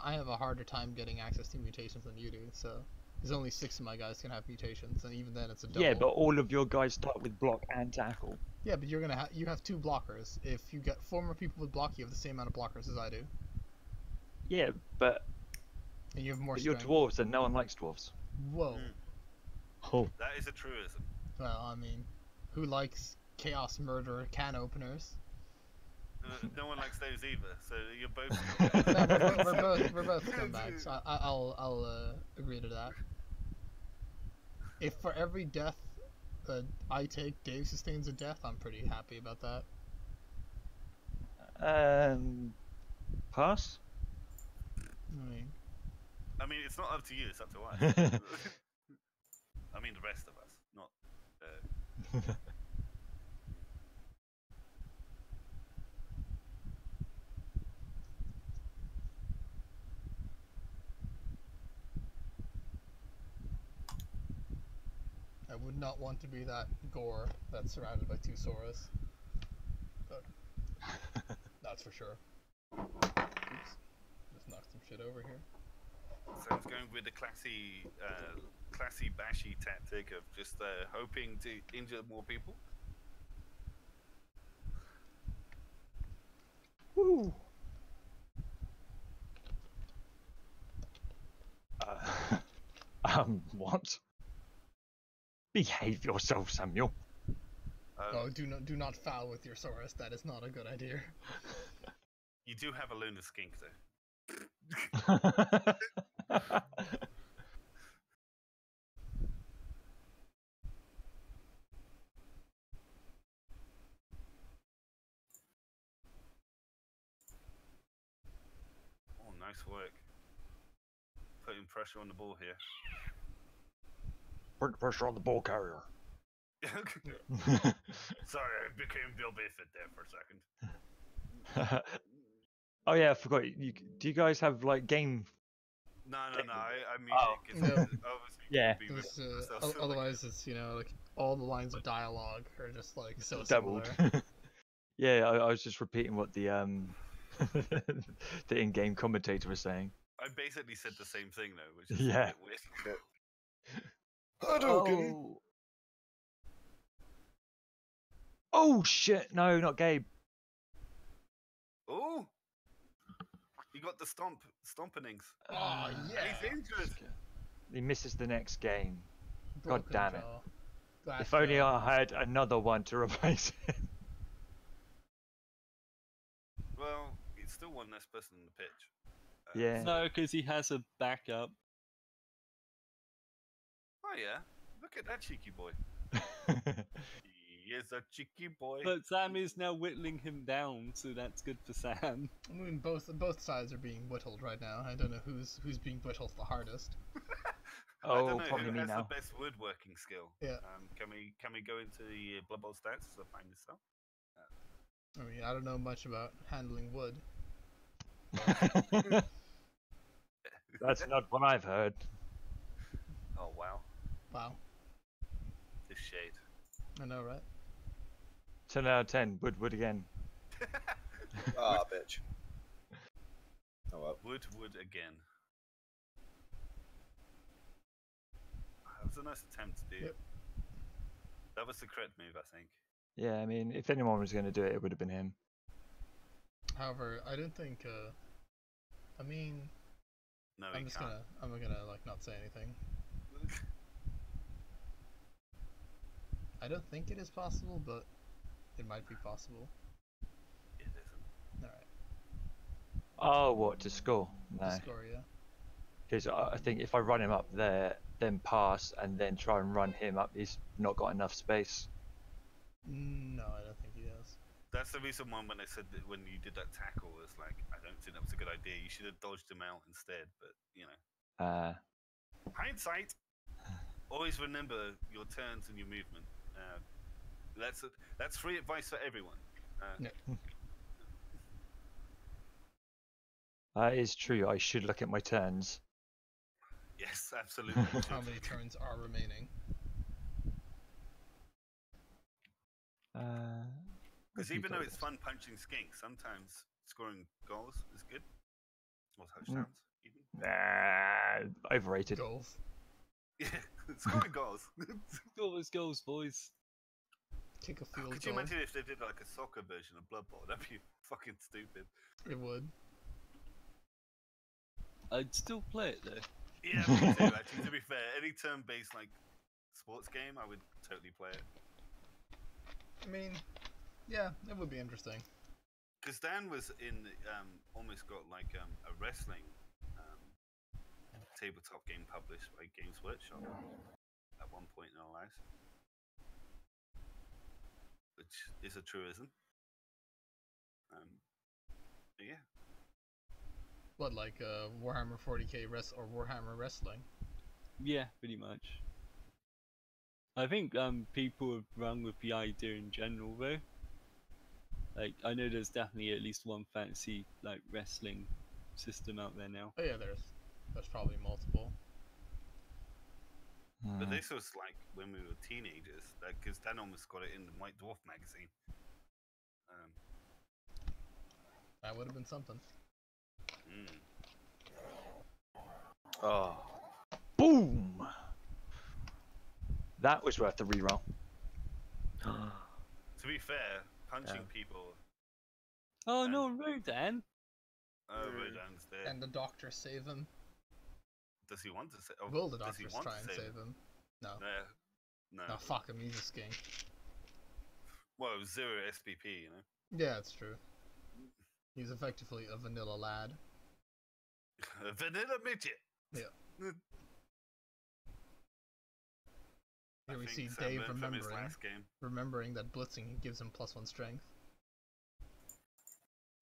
I have a harder time getting access to mutations than you do. So there's only 6 of my guys can have mutations, and even then it's a double. Yeah, but all of your guys start with block and tackle. Yeah, but you're gonna you have 2 blockers. If you get 4 more people with block, you have the same amount of blockers as I do, Yeah, but and you have more. you're strength. dwarves and no one likes dwarves. Whoa. Oh. That is a truism. Well, I mean, who likes chaos murder can openers? No one likes those either. So you're both. No, we're both scumbags. I'll agree to that. If for every death I take, Dave sustains a death, I'm pretty happy about that. Pass? I mean, it's not up to you. It's up to us. I mean, the rest of us, not. I would not want to be that gore that's surrounded by 2 Soras. But that's for sure. Oops. Just knocked some shit over here. Sam's going with the classy bashy tactic of just hoping to injure more people. Woo! What? Behave yourself, Samuel. Oh, do not foul with your Soras. That is not a good idea. You do have a lunar skink, though. Oh, nice work. Putting pressure on the ball here. Put pressure on the ball carrier. Sorry, I became Bill Biffett there for a second. Oh yeah, I forgot. Do you guys have like game? No, I mute it. 'Cause No. obviously Yeah. be with Because, myself, so, otherwise, it's like all the lines of dialogue are just like so Doubled. similar. Yeah, I was just repeating what the the in-game commentator was saying. I basically said the same thing though, which is Yeah. a bit weird. Oh shit! No, not Gabe. Oh, you got the stompinings. Oh And yeah. he's injured. He misses the next game. Broken damn it. jaw. Glass If only jaw. I had another one to replace him. Well, he's still one less person on the pitch. Yeah. No, because he has a backup. Oh yeah, look at that cheeky boy. He is a cheeky boy. But Sam is now whittling him down, so that's good for Sam. I mean, both sides are being whittled right now. I don't know who's being whittled the hardest. I don't Oh, know probably who me has now. the best woodworking skill. Yeah. Can we go into the Blood Bowl stats to find this out? I mean, I don't know much about handling wood. That's not what I've heard. Oh wow, Wow. this shade. I know, right? 10 out of 10. Wood again. Ah, bitch. Oh well. Wood again. That was a nice attempt, dude. Yep. That was the correct move, I think. Yeah, I mean, if anyone was going to do it, it would have been him. However, I don't think. I mean, No, I'm he just can't. I'm gonna like not say anything. I don't think it is possible, but it might be possible. It isn't. All right. Oh, what, to score? No. To score, yeah. Because I think if I run him up there, then pass, and then try and run him up, he's not got enough space. No, I don't think he does. That's the reason why when I said that when you did that tackle, was like, I don't think that was a good idea. You should have dodged him out instead. But you know, hindsight. Always remember your turns and your movement. That's free advice for everyone. Yeah. That is true. I should look at my turns. Yes, absolutely. How many turns are remaining? Because even though it's fun punching skink, sometimes scoring goals is good. Or touchdowns, even. Nah, overrated. Goals. Yeah, scoring goals. Score those goals, boys. Kick a field Could you goal. imagine if they did like a soccer version of Blood Bowl? That'd be fucking stupid. It would. I'd still play it though. Yeah, me too, actually, to be fair. Any turn-based like sports game, I would totally play it. I mean, yeah, it would be interesting. Because Dan was in, almost got like a wrestling tabletop game published by Games Workshop at one point in our lives, which is a truism. But yeah. What, like Warhammer 40k or Warhammer Wrestling? Yeah, pretty much. I think people have run with the idea in general though. Like I know there's definitely at least one fantasy like wrestling system out there now. Oh yeah, there's probably multiple. But this was like when we were teenagers, because Dan almost got it in the White Dwarf magazine. That would have been something. Oh. Boom! That was worth the reroll. To be fair, punching people. Oh no, Rodan! Oh, Rodan's dead. And the doctor save him. Does he want to save? Oh, Will the does he doctors want try to and save him? No. No. No, fuck him, he's a skink. Well, it was 0 SPP, you know. Yeah, that's true. He's effectively a vanilla lad. A vanilla midget. Yeah. I Here we think see Sam Dave learned from his last game. remembering that blitzing gives him +1 strength.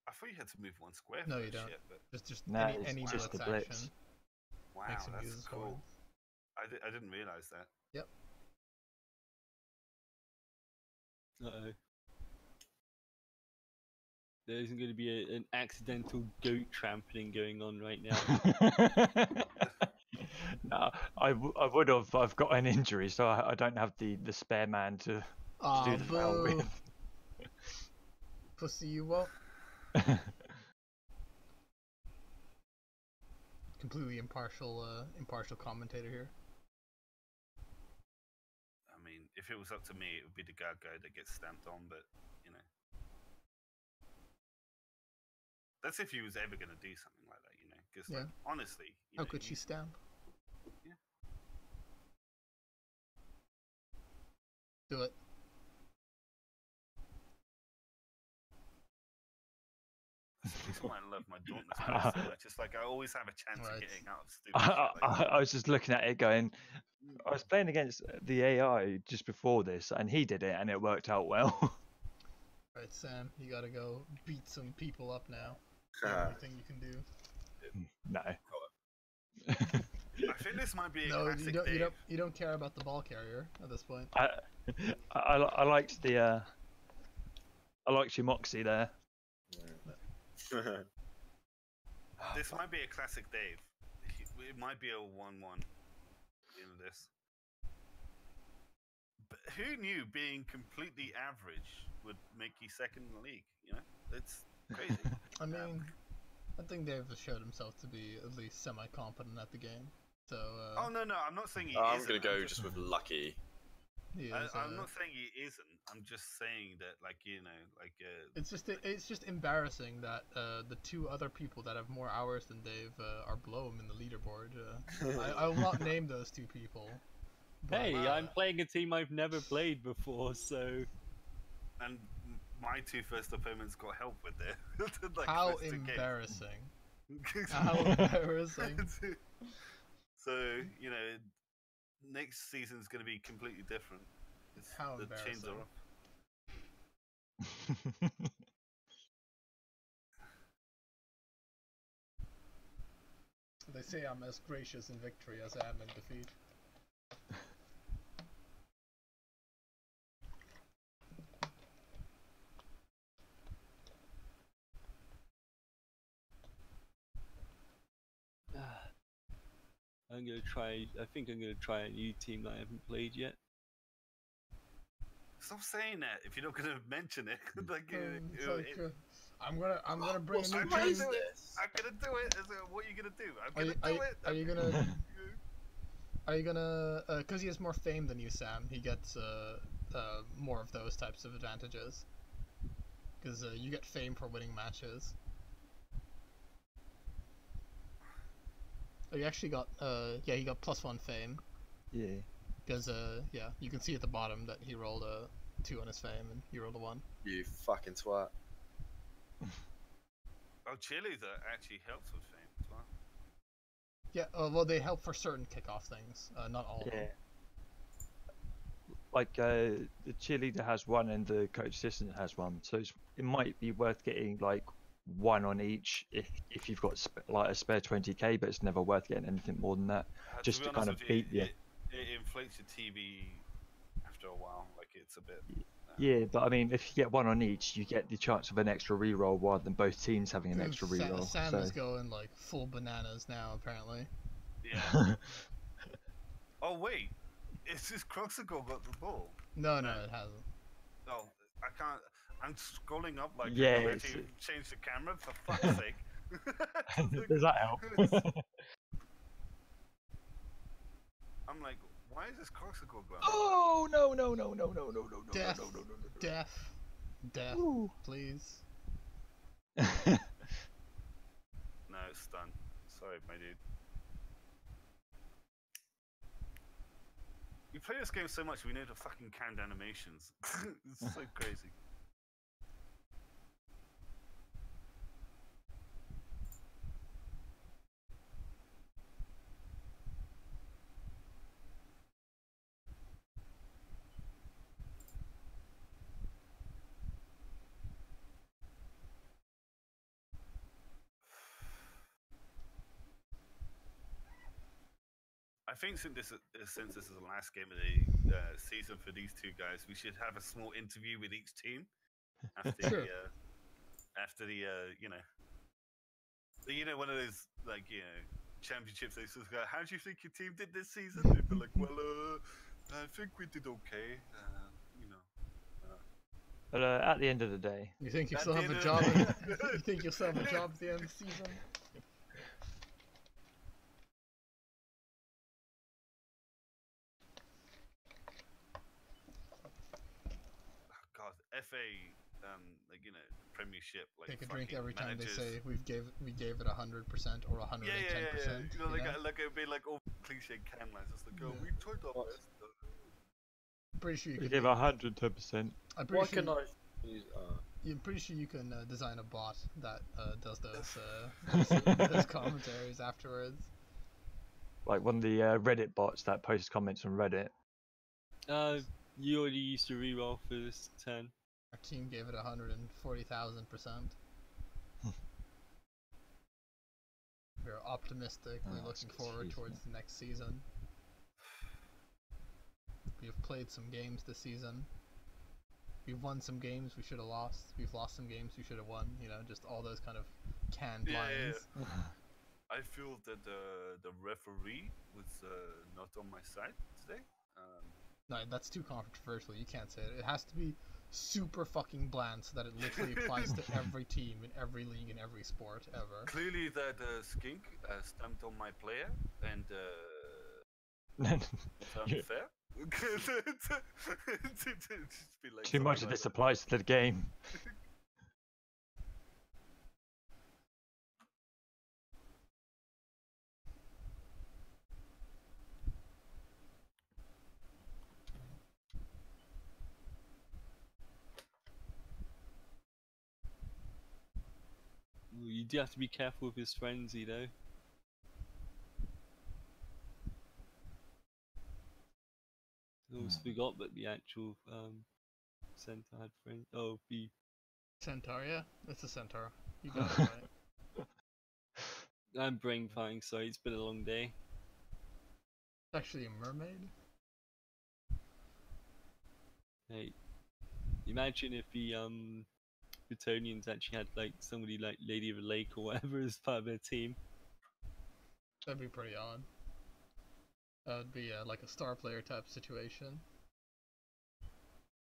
I thought you had to move 1 square. No, for you that don't. Shit, but Just Nah, any it's just blitz the blitz. action wow, makes him use that's his cool. horns. I didn't realize that. Yep. Uh-oh. There isn't going to be an accidental goat trampling going on right now. No, I would have. I've got an injury, so I don't have the spare man to do the foul Boo. with. Pussy you up. Completely impartial commentator here. I mean, if it was up to me, it would be the guy that gets stamped on, but, you know. That's if he was ever going to do something like that, you know. Because, like, honestly... You How know, could she stamp? Yeah. Do it. That's the reason why I love my Dauntless so much. It's like I always have a chance of getting out of stupid shit like that. I was just looking at it going, I was playing against the AI just before this, and he did it, and it worked out well. Alright, Sam, you gotta go beat some people up now. Everything you can do. No. I think this might be a No, classic you don't care about the ball carrier at this point. I liked the I liked your moxie there. this might be a classic Dave. It might be a 1-1 in this. But who knew being completely average would make you second in the league? You know, it's crazy. I mean, I think Dave has showed himself to be at least semi-competent at the game. So. Oh no, I'm not saying he I'm isn't. gonna go just with lucky. I'm not saying he isn't. I'm just saying that, like, you know, like. It's just embarrassing that the two other people that have more hours than Dave are below him in the leaderboard. I will not name those two people. But, Hey, I'm playing a team I've never played before, so. And my two first opponents got help with it. Like, how embarrassing! How embarrassing! So, you know, next season's going to be completely different. How the chains are embarrassing. up. They say I'm as gracious in victory as I am in defeat. I think I'm gonna try a new team that I haven't played yet. Stop saying that if you're not gonna mention it. Like, I'm gonna bring a new team. I'm gonna do it. What are you gonna do? I'm gonna do it. Are you gonna? Because he has more fame than you, Sam. He gets more of those types of advantages. Because you get fame for winning matches. Oh, you actually got he got +1 fame. Yeah. Because yeah, you can see at the bottom that he rolled a 2 on his fame and you rolled a 1. You fucking twat. Oh, cheerleader actually helps with fame as well. Yeah, well, they help for certain kickoff things, not all of them. Like the cheerleader has one and the coach assistant has one, so it might be worth getting like 1 on each if you've got like a spare 20k, but it's never worth getting anything more than that, just to kind of beat you. It inflates your TV after a while, like it's a bit. Yeah, but I mean, if you get 1 on each, you get the chance of an extra reroll rather than both teams having an extra reroll. Sam is going like full bananas now, apparently. Yeah. Oh wait, it's just Croxicle got the ball. No, it hasn't. Oh, I can't. I'm scrolling up like yeah. Change the camera for fuck's sake. Does that help? I'm like, why is this Croxicle going? Oh no! Death, please. No, it's stun. Sorry, my dude. You play this game so much, we need to fucking canned animations. It's so crazy. I think since this is the last game of the season for these two guys, we should have a small interview with each team after Sure. After the one of those like championships. They just go, "How do you think your team did this season?" They'd be like, "Well, I think we did okay." But at the end of the day, you think you still have a job? You think you'll still have a job at the end of the season? God, FA, Premiership, like Take a drink every time managers. they say we gave it 100% or 110%. Yeah. Like it'd be like all cliche can lines. It's like, we tried our best. I'm pretty sure you we can. give 110%. I'm pretty sure. I'm pretty sure you can design a bot that does those commentaries afterwards. Like one of the Reddit bots that posts comments on Reddit. You already used to reroll for this 10. Our team gave it 140,000%. We're optimistically looking forward towards the next season. We've played some games this season. We've won some games we should have lost. We've lost some games we should have won. Just all those kind of canned lines. I feel that the referee was not on my side today. No, that's too controversial. You can't say it. It has to be super fucking bland so that it literally applies to every team in every league in every sport ever. Clearly, that skink stamped on my player, and it's unfair. Just be like Too much of something this like applies to the game. You do have to be careful with his friends, you know. I always forgot that the actual centaur had friends. Oh, the Centaur, yeah? It's a centaur. You got it right. I'm brain farting. Sorry, it's been a long day. It's actually a mermaid. Hey, imagine if the Bretonians actually had like somebody like Lady of the Lake or whatever as part of their team. That'd be pretty odd. That would be like a star player type situation.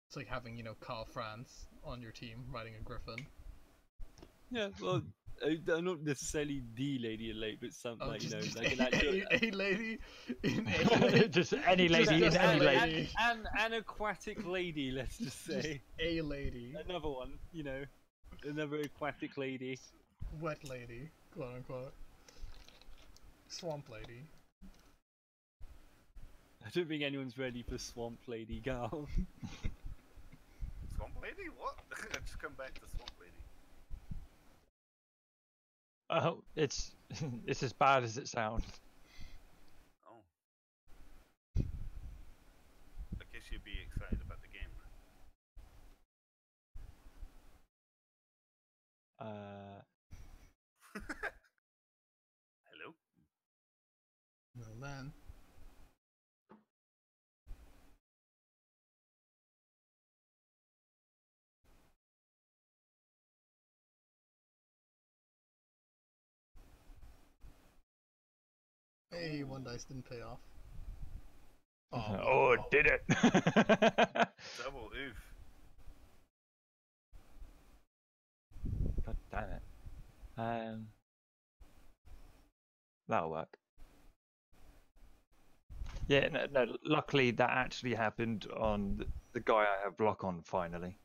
It's like having, you know, Carl France on your team riding a griffin. Yeah, well, not necessarily the Lady of the Lake, but something like, you know, just like an actual a lady in a lady. Just any lady Just in any a lake. lady. an aquatic lady, let's just say. A lady. Another one, you know, another aquatic lady. Wet lady, quote unquote. Swamp lady. I don't think anyone's ready for Swamp Lady, Gal. Swamp Lady? What? I just come back to Swamp Lady. Oh, it's as bad as it sounds. Oh. I guess you'd be excited about the game. Hello? No man. Hey, one dice didn't pay off. Oh, it did it! Double oof. God damn it. That'll work. Yeah, no, luckily that actually happened on the guy I have block on finally.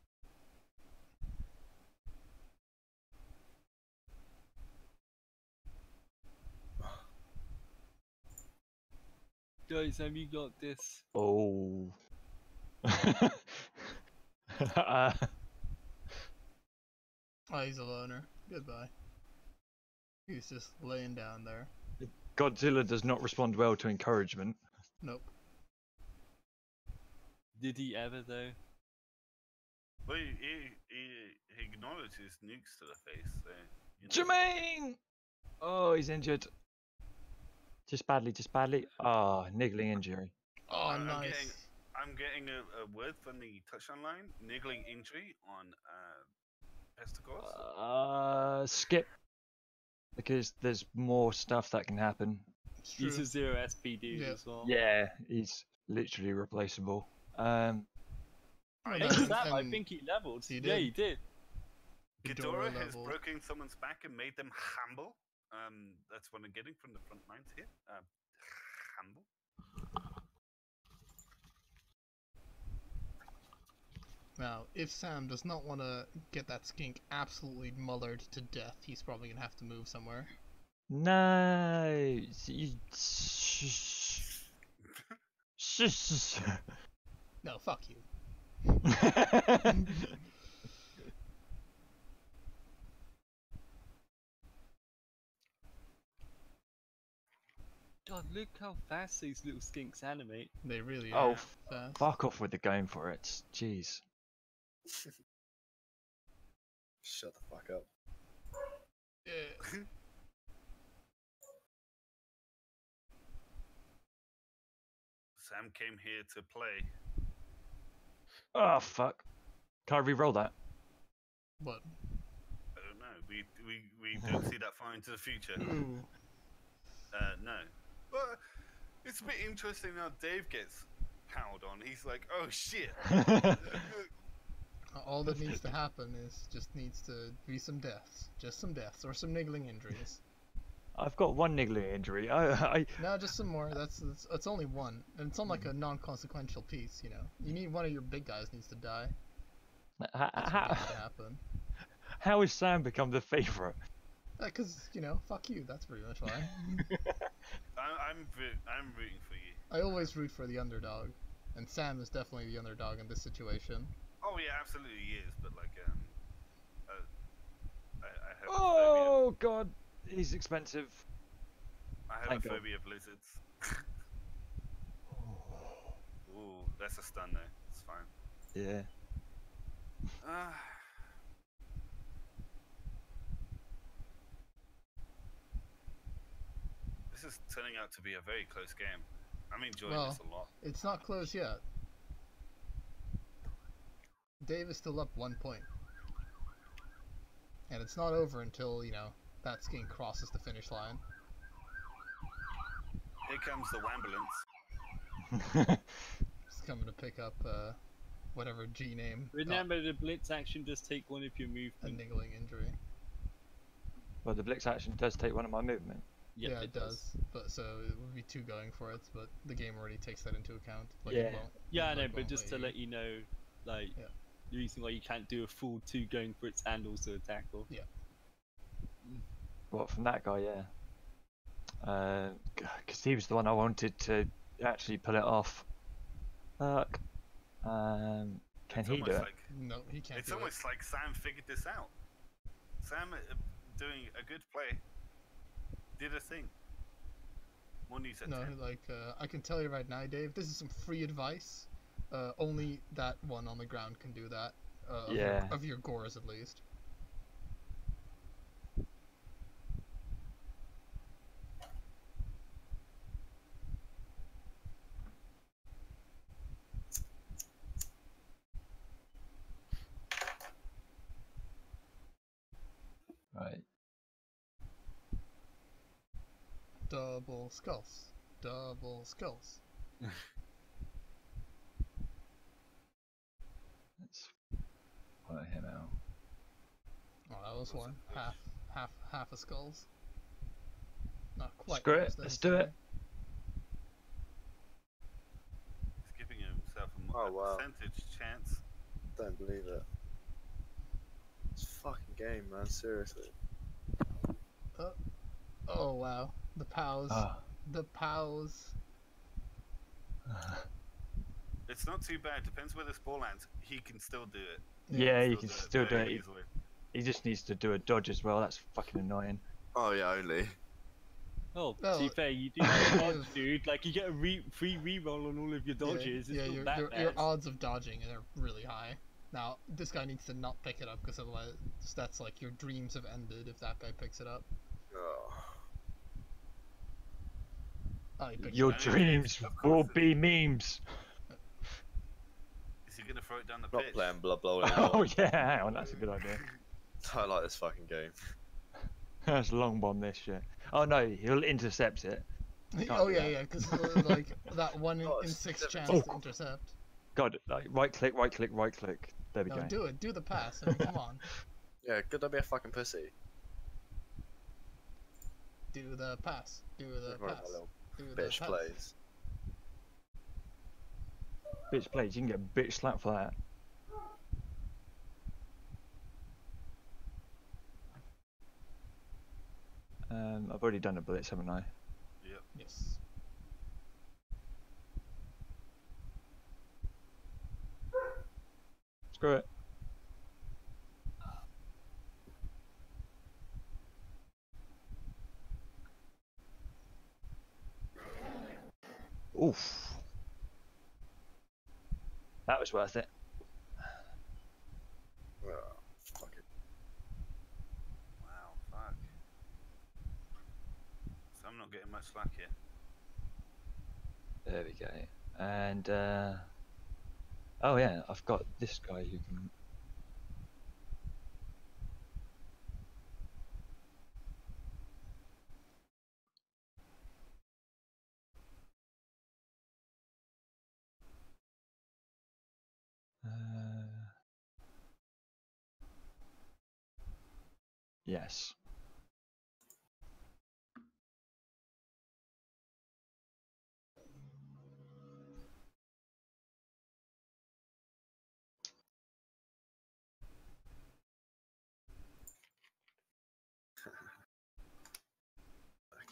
Guys, have you got this? Oh. Oh, he's a loner. Goodbye. He's just laying down there. Godzilla does not respond well to encouragement. Nope. Did he ever, though? Well, he acknowledges nukes to the face, so... Jermaine! Oh, he's injured. Just badly, just badly. Ah, niggling injury. Oh, I'm nice. getting a word from the touchdown line. Niggling injury on Pestigos. Skip. Because there's more stuff that can happen. It's true. He's a 0 SP dude Yeah. as well. Yeah, he's literally replaceable. Oh, Hey, no, Sam, I and think he leveled. he Yeah, did. he did. Ghidorah has leveled. broken someone's back and made them humble. That's what I'm getting from the front lines here. Humble. Now, if Sam does not want to get that skink absolutely mullered to death, he's probably going to have to move somewhere. No. No, fuck you. God, look how fast these little skinks animate. They really Oh, are fast. fuck off with the going for it. Jeez. Shut the fuck up. Yeah. Sam came here to play. Oh, fuck. Can I re-roll that? What? I don't know. We don't see that far into the future. Ooh. No. Well, it's a bit interesting now. Dave gets powered on. He's like, oh shit. All that needs to happen is just needs to be some deaths, just some deaths or some niggling injuries. I've got one niggling injury. No, just some more. That's only one, and it's on like a non-consequential piece. You know, you need one of your big guys needs to die. That's what needs to happen. How has Sam become the favorite? Because you know, fuck you. That's pretty much why. I'm rooting for you. I always root for the underdog, and Sam is definitely the underdog in this situation. Oh yeah, absolutely he is. But like, I have. Oh god, he's expensive. I have Thank a God. phobia of lizards. Ooh, that's a stun though. It's fine. Yeah. This is turning out to be a very close game. I'm enjoying Well, this a lot. it's not close yet. Dave is still up 1 point. And it's not over until, you know, that skin crosses the finish line. Here comes the Wambulance. Just coming to pick up, whatever G name. Remember, the blitz action does take one of your A movement. niggling injury. Well, the blitz action does take one of my movement. Yep, Yeah, it does. But so it would be 2 going for it, but the game already takes that into account. Like, Yeah. it won't, Yeah, I it know, won't but just to let you know, like, Yeah. the reason why you can't do a full 2 going for its and also a tackle. Yeah. What, from that guy, yeah. Because he was the one I wanted to actually pull it off. Fuck. Can It's he do almost it? like No, he can't it's do almost like Sam figured this out. Sam doing a good play. Did a thing. More news it. at No, 10. like, I can tell you right now, Dave, this is some free advice. Only that one on the ground can do that. Yeah. Of your gores, at least. Right. Double skulls. Double skulls. Let's pull him out. Oh, that was one. Half a skulls. Not quite. Screw it, almost let's do it. He's giving himself a Oh, wow. percentage chance. Don't believe it. It's a fucking game, man. Seriously. Oh wow, the POWs. Ah. The POWs. It's not too bad. Depends where this ball lands. He can still do it. Yeah, you can still do very it. easily. He just needs to do a dodge as well. That's fucking annoying. Oh yeah, only. Oh, to Well, be fair, you do get a dodge, dude. Like, you get a free reroll on all of your dodges. Yeah, it's your, not that your bad. odds of dodging are really high. Now, this guy needs to not pick it up because otherwise, that's like your dreams have ended if that guy picks it up. Oh. Oh, he picked Your it up. dreams Of will course it be memes. Is he gonna throw it down the Not pitch? playing Blood Bowl Oh anymore. yeah, hang on, that's a good idea. I like this fucking game. That's long bomb this shit. Oh no, he'll intercept it. Can't Oh do yeah, that. yeah, because like that 1 Oh, in it's 6 seven. chance to Oh. intercept. God, like right click, right click, right click. There we No, go. do it. Do the pass. I mean, come on. Yeah, good to be a fucking pussy. Do the pass. Do the Right, pass. my little Do the bitch pass. plays. Bitch plays, you can get a bitch slap for that. I've already done a blitz, haven't I? Yep. Yes. Screw it. Oof. That was worth it. Oh, fuck it. Wow, fuck. So I'm not getting much slack here. There we go. And oh yeah, I've got this guy who can. Yes.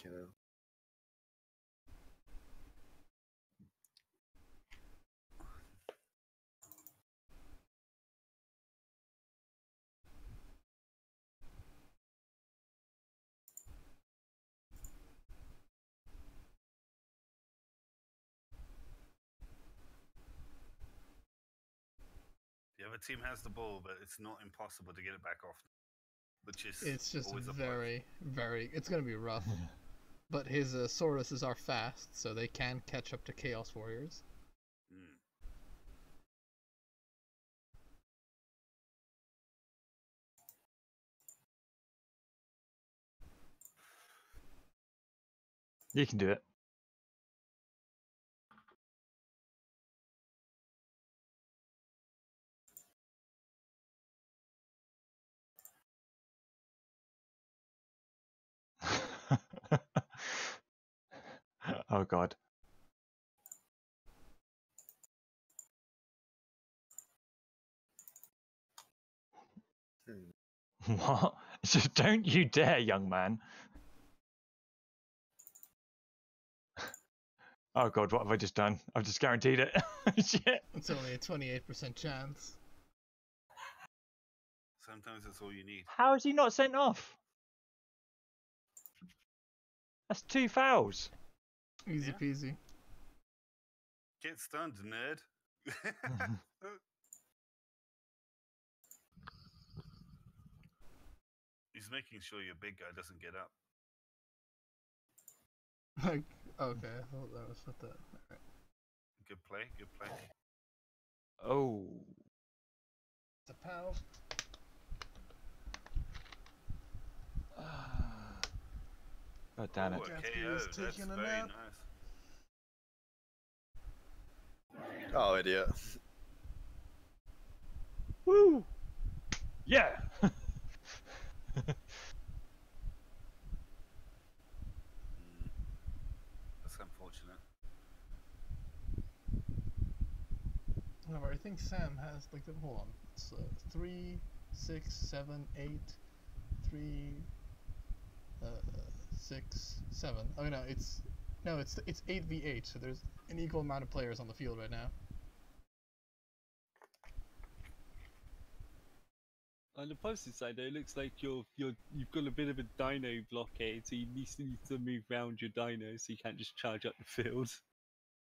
Okay. The other team has the ball, but it's not impossible to get it back off. Which is It's just always very, very. It's gonna be rough. But his Sauruses are fast, so they can catch up to Chaos Warriors. Mm. You can do it. Oh god. What? Just don't you dare, young man. Oh god, what have I just done? I've just guaranteed it. Shit. It's only a 28% chance. Sometimes that's all you need. How is he not sent off? That's 2 fouls. Easy Yeah. peasy. Get stunned, nerd. He's making sure your big guy doesn't get up. Like, okay, I thought that was what the. Alright. Good play, good play. Oh. It's a pow. God damn it. Ooh, a Gatsby KO. is That's taking a very nap. nice. Oh, idiot. Woo! Yeah! That's unfortunate. However, I think Sam has like the hold on. It's 3, 6, 7, 8, 3, 6, 7. Oh no, it's 8v8. So there's an equal amount of players on the field right now. On the positive side, though, it looks like you've got a bit of a dino blockade, so you need to move around your dino, so you can't just charge up the field.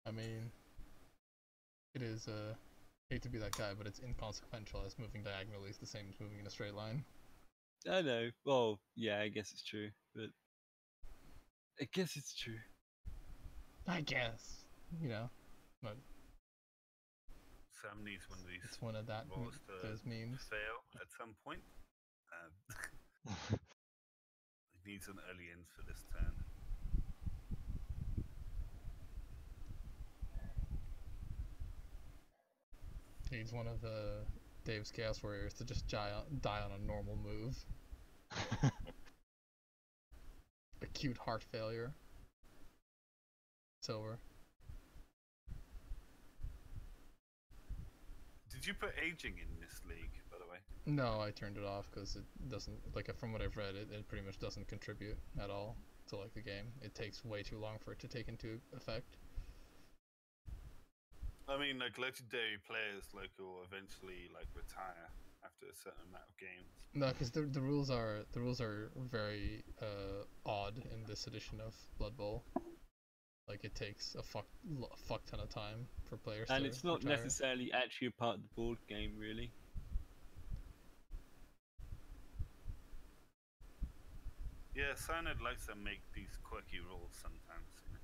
I mean, it is hate to be that guy, but it's inconsequential as moving diagonally is the same as moving in a straight line. I know. Well, yeah, I guess it's true, but I guess it's true. I guess, you know, but Sam needs one of these it's one of balls to those memes. fail at some point. He needs an early end for this turn. He's one of Dave's Chaos Warriors to just die on a normal move. Acute heart failure. It's over. Did you put aging in this league, by the way? No, I turned it off because it doesn't, like, from what I've read, it pretty much doesn't contribute at all to, like, the game. It takes way too long for it to take into effect. I mean, like, legendary players, like, will eventually, like, retire after a certain amount of games. No, because the rules are very odd in this edition of Blood Bowl. Like, it takes a fuck ton of time for players And to it's not retire. necessarily actually a part of the board game, really. Yeah, Cyanide likes to make these quirky rules sometimes. You know?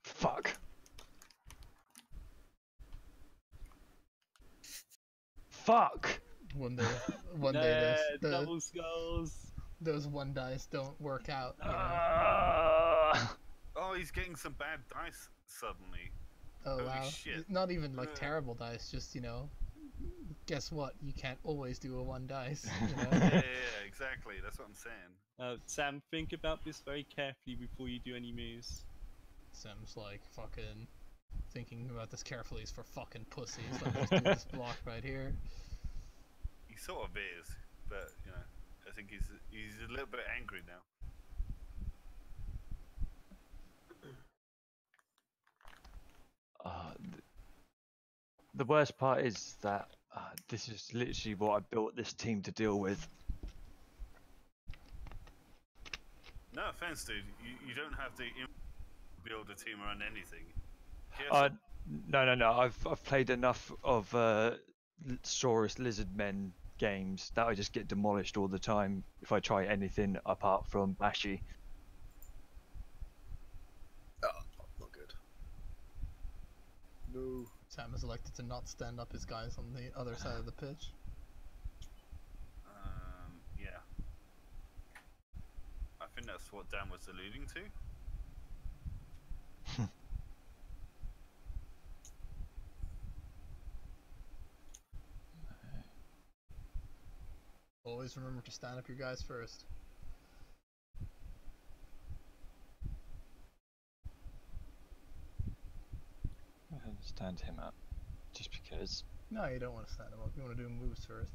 Fuck. Fuck! One day Yeah, the double skulls. those one dice don't work out. You know? Oh, he's getting some bad dice suddenly. Oh Holy wow! shit. Not even like terrible dice. Just guess what? You can't always do a one dice. Yeah, exactly. That's what I'm saying. Sam, think about this very carefully before you do any moves. Sam's like fucking thinking about this carefully. He's for fucking pussies. Let me just do this block right here. He sort of is, but I think he's a little bit angry now. The worst part is that this is literally what I built this team to deal with. No offense, dude. You don't have to build a team around anything. No. I've played enough of Saurus Lizardmen games that I just get demolished all the time if I try anything apart from Bashy. Not good. No. Sam has elected to not stand up his guys on the other side of the pitch. Yeah. I think that's what Dan was alluding to. Always remember to stand up your guys first. Stand him up, just because. No, you don't want to stand him up. You want to do moves first.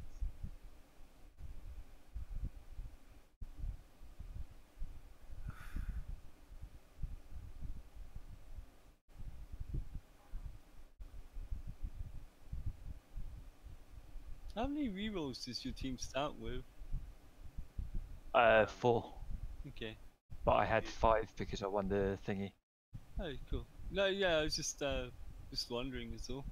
How many rerolls does your team start with? 4. Okay. But I had 5 because I won the thingy. Oh, cool. No, yeah, I was just wondering is all.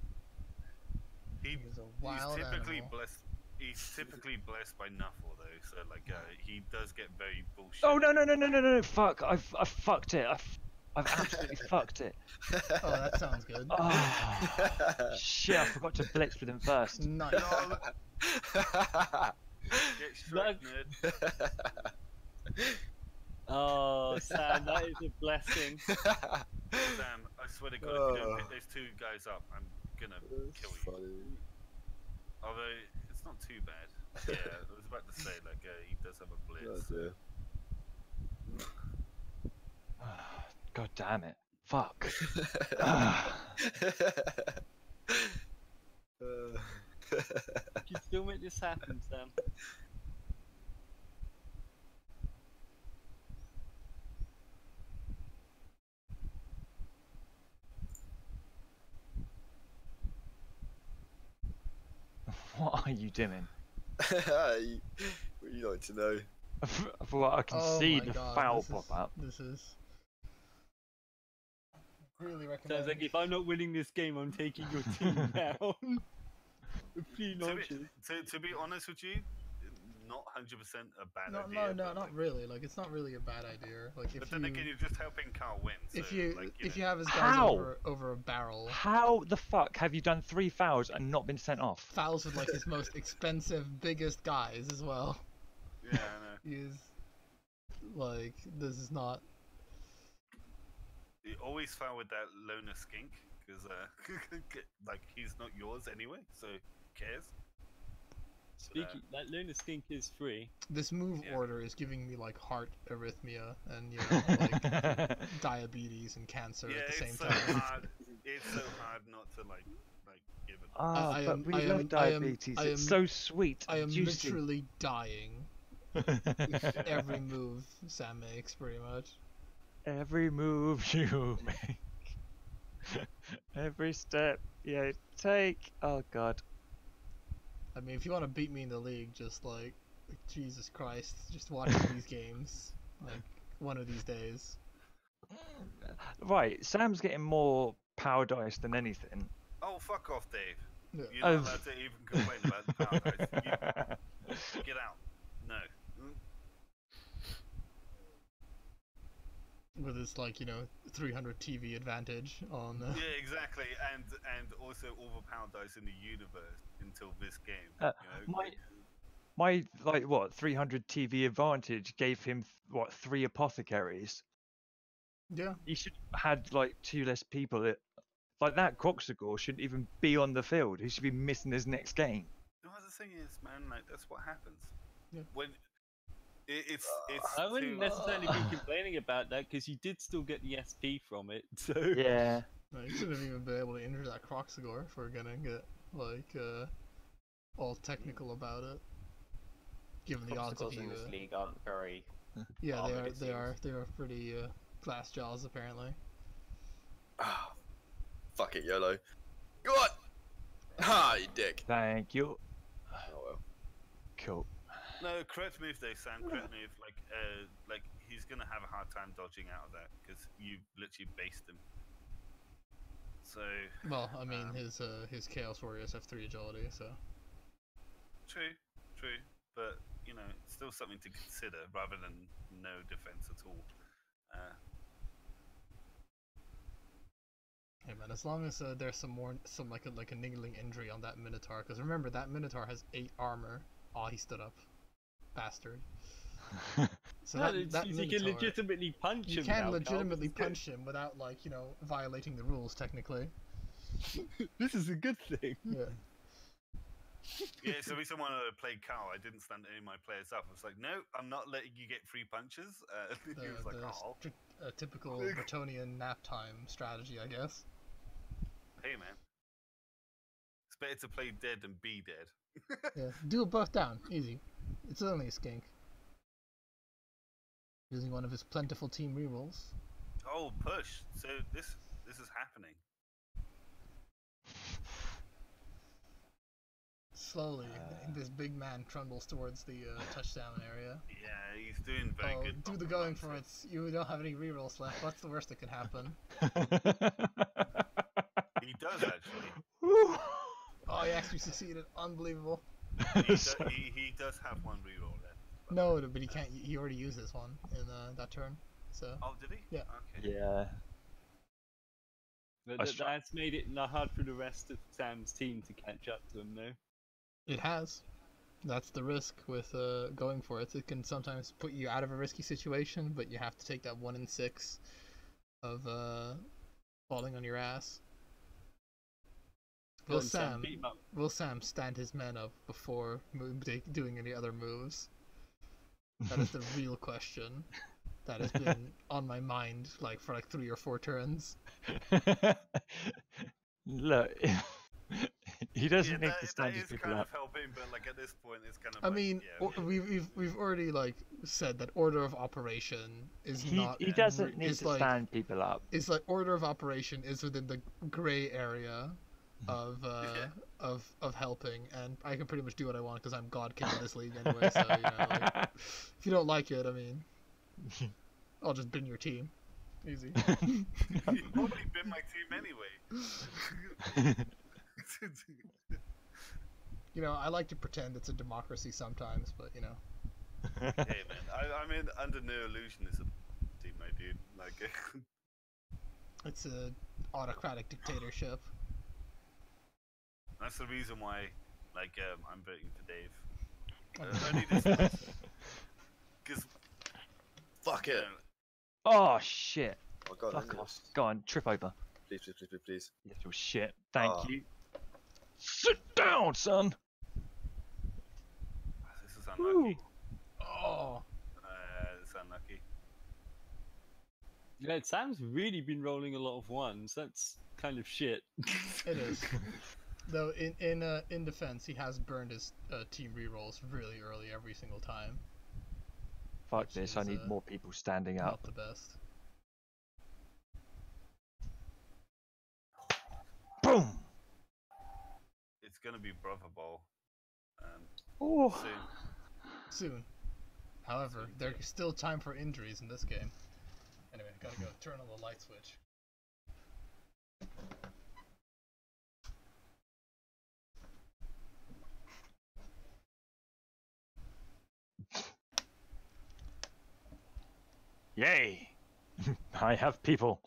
He's a wild typically animal. blessed. He's typically blessed by Nuffle though, so like he does get very bullshit. Oh no! Fuck! I've fucked it. I've absolutely fucked it. Oh, that sounds good. Oh, shit! I forgot to blitz with him first. Nice. Get straight, nerd. Oh, Sam, that is a blessing. Sam, I swear to God, if you don't pick those 2 guys up, I'm gonna kill you. Funny. Although it's not too bad. Yeah, I was about to say like he does have a blitz. Oh, dear. God damn it! Fuck. You can still make this happen, Sam. What are you doing? What would you like to know? For what I can see my the God, foul this pop is- up. This is really Sounds recommend. like if I'm not winning this game, I'm taking your team down. With 3 To notches. to be honest with you, not 100% a bad No, idea. no, but, not like, really. Like, it's not really a bad idea. Like, if But then you again, you're just helping Carl win. So, if you like, if know. you have his guys How? over a barrel, How the fuck have you done 3 fouls and not been sent off? fouls with like his most expensive, biggest guys as well. Yeah, I know. He's like, this is not. You always foul with that loner skink because like he's not yours anyway, so who cares? Speaking, that Lunar Skink is free. This move Yeah. order is giving me like heart arrhythmia and like diabetes and cancer Yeah, at the same it's so time. hard. It's so hard not to like give it. Ah, I but am- we I love am- diabetes. I It's am- so sweet. I am and juicy. literally dying every move Sam makes, pretty much. Every move you make, every step you take. Oh god. I mean, if you want to beat me in the league, just like Jesus Christ, just watching these games, like one of these days. Right, Sam's getting more power dice than anything. Oh, fuck off, Dave. Yeah. You're not allowed to even complain about the power guys. Get out. No. With his like 300 TV advantage on. Yeah, exactly, and also all the power dice in the universe until this game. Uh, you know? my- My like what 300 TV advantage gave him what 3 apothecaries. Yeah. He should have had like 2 less people. Like that Croxagore shouldn't even be on the field. He should be missing his next game. No, the thing is, man, like that's what happens. Yeah. When it's I wouldn't too- necessarily be complaining about that because you did still get the SP from it. So Yeah. No, you shouldn't have even been able to injure that Croxagore if we're gonna get like all technical about it. Given the odds of Croxagores you, in this league aren't very. yeah, armored, they it they are pretty glass jaws apparently. Ah, fuck it, YOLO. Go on! Ha, you dick. Thank you. Oh well. Cool. No, correct move though, Sam. Correct move. Like he's gonna have a hard time dodging out of that because you literally based him. So Well, I mean his Chaos Warriors have 3 agility, so true, but you know, it's still something to consider rather than no defense at all. hey man, as long as there's some like a niggling injury on that Minotaur, because remember that Minotaur has 8 armor. Oh, he stood up, bastard. So no, that you Minotaur, can legitimately punch you him. can now, legitimately Carl. punch him without like violating the rules technically. This is a good thing. Yeah. Yeah, so every time when I played Carl, I didn't stand any of my players up. I was like, no, I'm not letting you get 3 punches. He was like, oh, Typical Bretonian nap time strategy, I guess. hey man, it's better to play dead than be dead. Yeah, do it both down, easy. It's only a skink. Using one of his plentiful team rerolls. Oh, push. So this is happening. Slowly, this big man trundles towards the touchdown area. Yeah, he's doing very Oh, good. do the going for it. You don't have any rerolls left. What's the worst that can happen? He does actually. Oh, he actually succeeded. Unbelievable. He does have 1 reroll left. No, but he can't. He already used this one in that turn. So Oh, did he? Yeah. Okay. Yeah. But That's that's made it hard for the rest of Sam's team to catch up to him, though. it has. That's the risk with going for it. It can sometimes put you out of a risky situation, but you have to take that 1 in 6 of falling on your ass. Go Will on, Sam, Sam, beat him up. will Sam stand his men up before doing any other moves? That is the real question. That has been on my mind for 3 or 4 turns. Look, he doesn't need to that stand his is people kind up. of helping, but at this point, it's kind of. I mean, yeah, we've already said that order of operation is He not. doesn't need is to stand people up. It's order of operation is within the gray area of of helping, and I can pretty much do what I want because I'm God King of this league anyway. So if you don't like it, I mean, I'll just bin your team. Easy. You've already been my team anyway. I like to pretend it's a democracy sometimes, but Hey man, I'm under no illusion it's a team, my dude. it's a autocratic dictatorship. That's the reason why, I'm voting for Dave. Only this, because Fuck it. Oh shit! Oh god, Fuck off. Go on, trip over. Please, please, please, please, please. Little shit. Thank Oh. you. Sit down, son. this is unlucky. Oh, It's unlucky. Yeah, Sam's really been rolling a lot of 1s. That's kind of shit. it is. Though in defense, he has burned his team rerolls really early every single time. Fuck Which this. I is, need more people standing Not up. the best. Boom. It's gonna be Brother Ball. Oh. Soon. However, there's still time for injuries in this game. Anyway, gotta go turn on the light switch. Yay! I have people.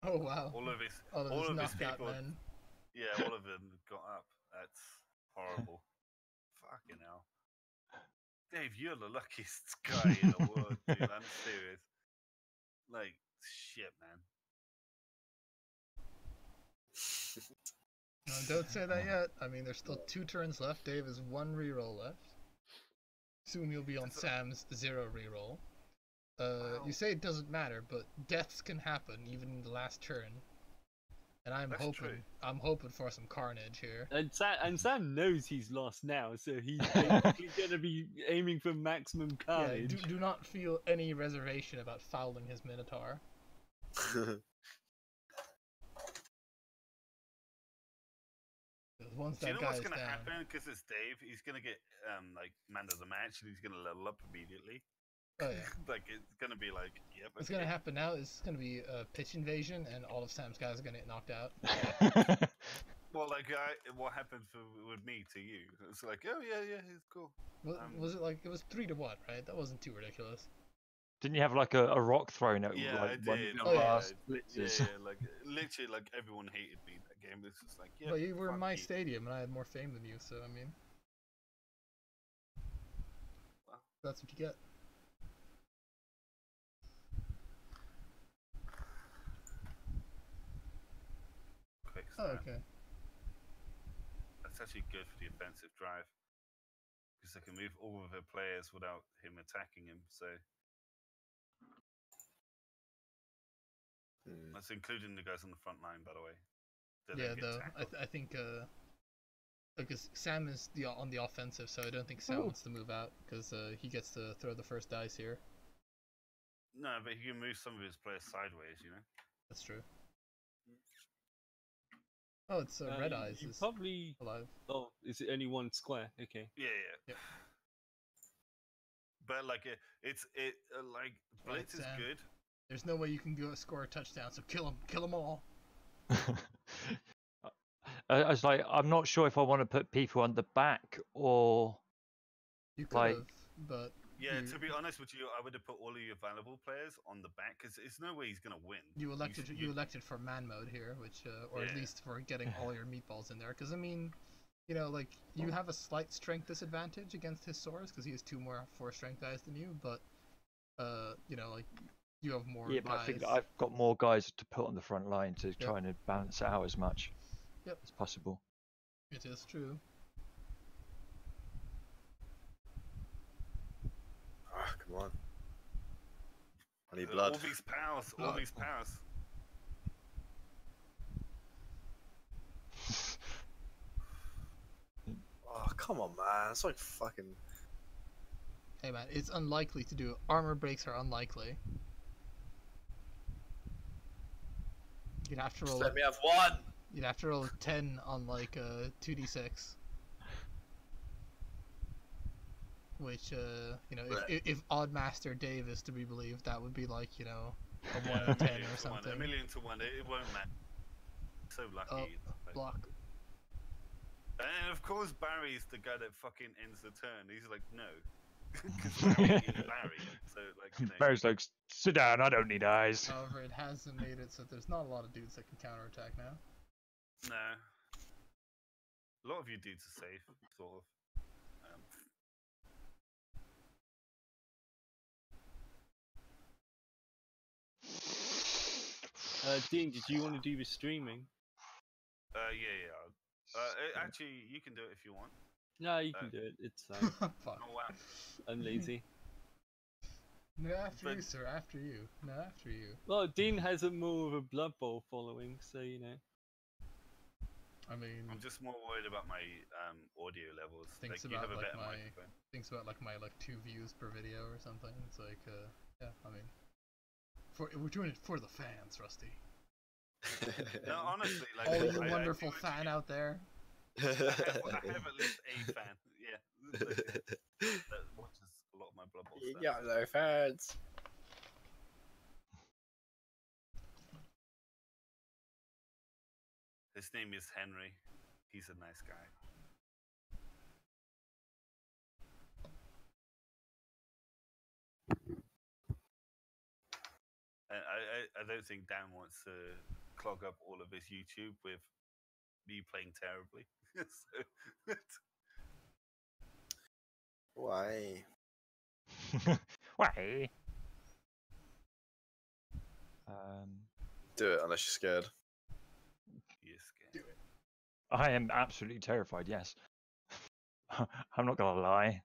Oh wow. All of his All of his knockout people. men. Yeah, all of them got up. That's horrible. Fucking hell. Dave, you're the luckiest guy in the world, dude. I'm serious. Like, shit, man. No, don't say that yet. I mean, there's still 2 turns left. Dave has 1 reroll left. Soon you'll be on Sam's 0 reroll. Wow. You say it doesn't matter, but deaths can happen even in the last turn. And I'm hoping for some carnage here. And Sam knows he's lost now, so he's basically gonna be aiming for maximum carnage. Yeah, do not feel any reservation about fouling his Minotaur. Once Do you that know what's guy's gonna down, happen? Because it's Dave, he's gonna get like man of the match, and he's gonna level up immediately. oh yeah, Like it's gonna be like, yep. what's okay. gonna happen now is gonna be a pitch invasion, and all of Sam's guys are gonna get knocked out. Well, like what happened with me to you? It's like, oh yeah, it's cool. Was it like it was 3-1, right? That wasn't too ridiculous. Didn't you have like a rock thrown at Yeah, like I one did. of Oh, the yeah. last blitzes? Yeah, like literally, like everyone hated me that game. It's just like, yeah. But you were in fuck my you. stadium, and I had more fame than you, so I mean, Well. that's what you get. Quick Oh, snap. okay. That's actually good for the offensive drive because they can move all of their players without him attacking him. So that's including the guys on the front line, by the way. They Yeah, don't get though tackled. I think because Sam is on the offensive, so I don't think Sam wants to move out because he gets to throw the first dice here. No, but he can move some of his players sideways, you know. That's true. Oh, it's Red Eyes You is probably. alive. Oh, is it only 1 square? Okay. Yeah. Yep. But like like Blitz is Sam. good. There's no way you can go score a touchdown, so kill them all. I was like, I'm not sure if I want to put people on the back or You could Like- have, but Yeah, you, to be honest with you, I would have put all of your valuable players on the back because there's no way he's gonna win. you elected should- you elected for man mode here, which or at Yeah. least for getting all your meatballs in there. Because I mean, you know, like you have a slight strength disadvantage against his swords because he has 2 more 4 strength guys than you, but you know, like you have more yeah, guys. but I think I've got more guys to put on the front line to Yep. try and balance it out as much Yep. as possible. It is true. Ah, come on. I need All blood. these powers, all Blood. these powers. Oh, come on, man. It's like fucking. Hey man, it's unlikely to do. Armor breaks are unlikely. You'd have to Just roll. let me have one. You'd have to roll a 10 on like 2d6. Which you know, if Oddmaster Dave is to be believed, that would be like, you know, a 1 in 10 million or to one, something. A million to one. It won't matter. So lucky. Oh, Like- block. And of course, Barry's the guy that fucking ends the turn. He's like, no. Because Barry is Barry. So, like, you know. Barry's like, sit down, I don't need eyes. However, it hasn't made it so there's not a lot of dudes that can counterattack now. No. A lot of you dudes are safe, sort of. Dean, did you want to do the streaming? Yeah. Actually, you can do it if you want. No, you can do it. It's fine. Fuck. Oh, wow. I'm lazy. No, after you, But- sir. After you. No, after you. Well, Dean has a more of a Blood Bowl following, so you know. I mean, I'm just more worried about my audio levels. Thinks Like, you have about, a like, better my- microphone. thinks about like my 2 views per video or something. It's like, yeah. I mean, we're doing it for the fans, Rusty. No, honestly, like All you I wonderful do fan out there. I have at least a fan. Yeah, that watches a lot of my Blood Bowl You stuff. got no fans. His name is Henry. He's a nice guy. And I don't think Dan wants to clog up all of his YouTube with me playing terribly. So, Why? Why? Do it unless you're scared. you're scared. I am absolutely terrified. Yes. I'm not gonna lie.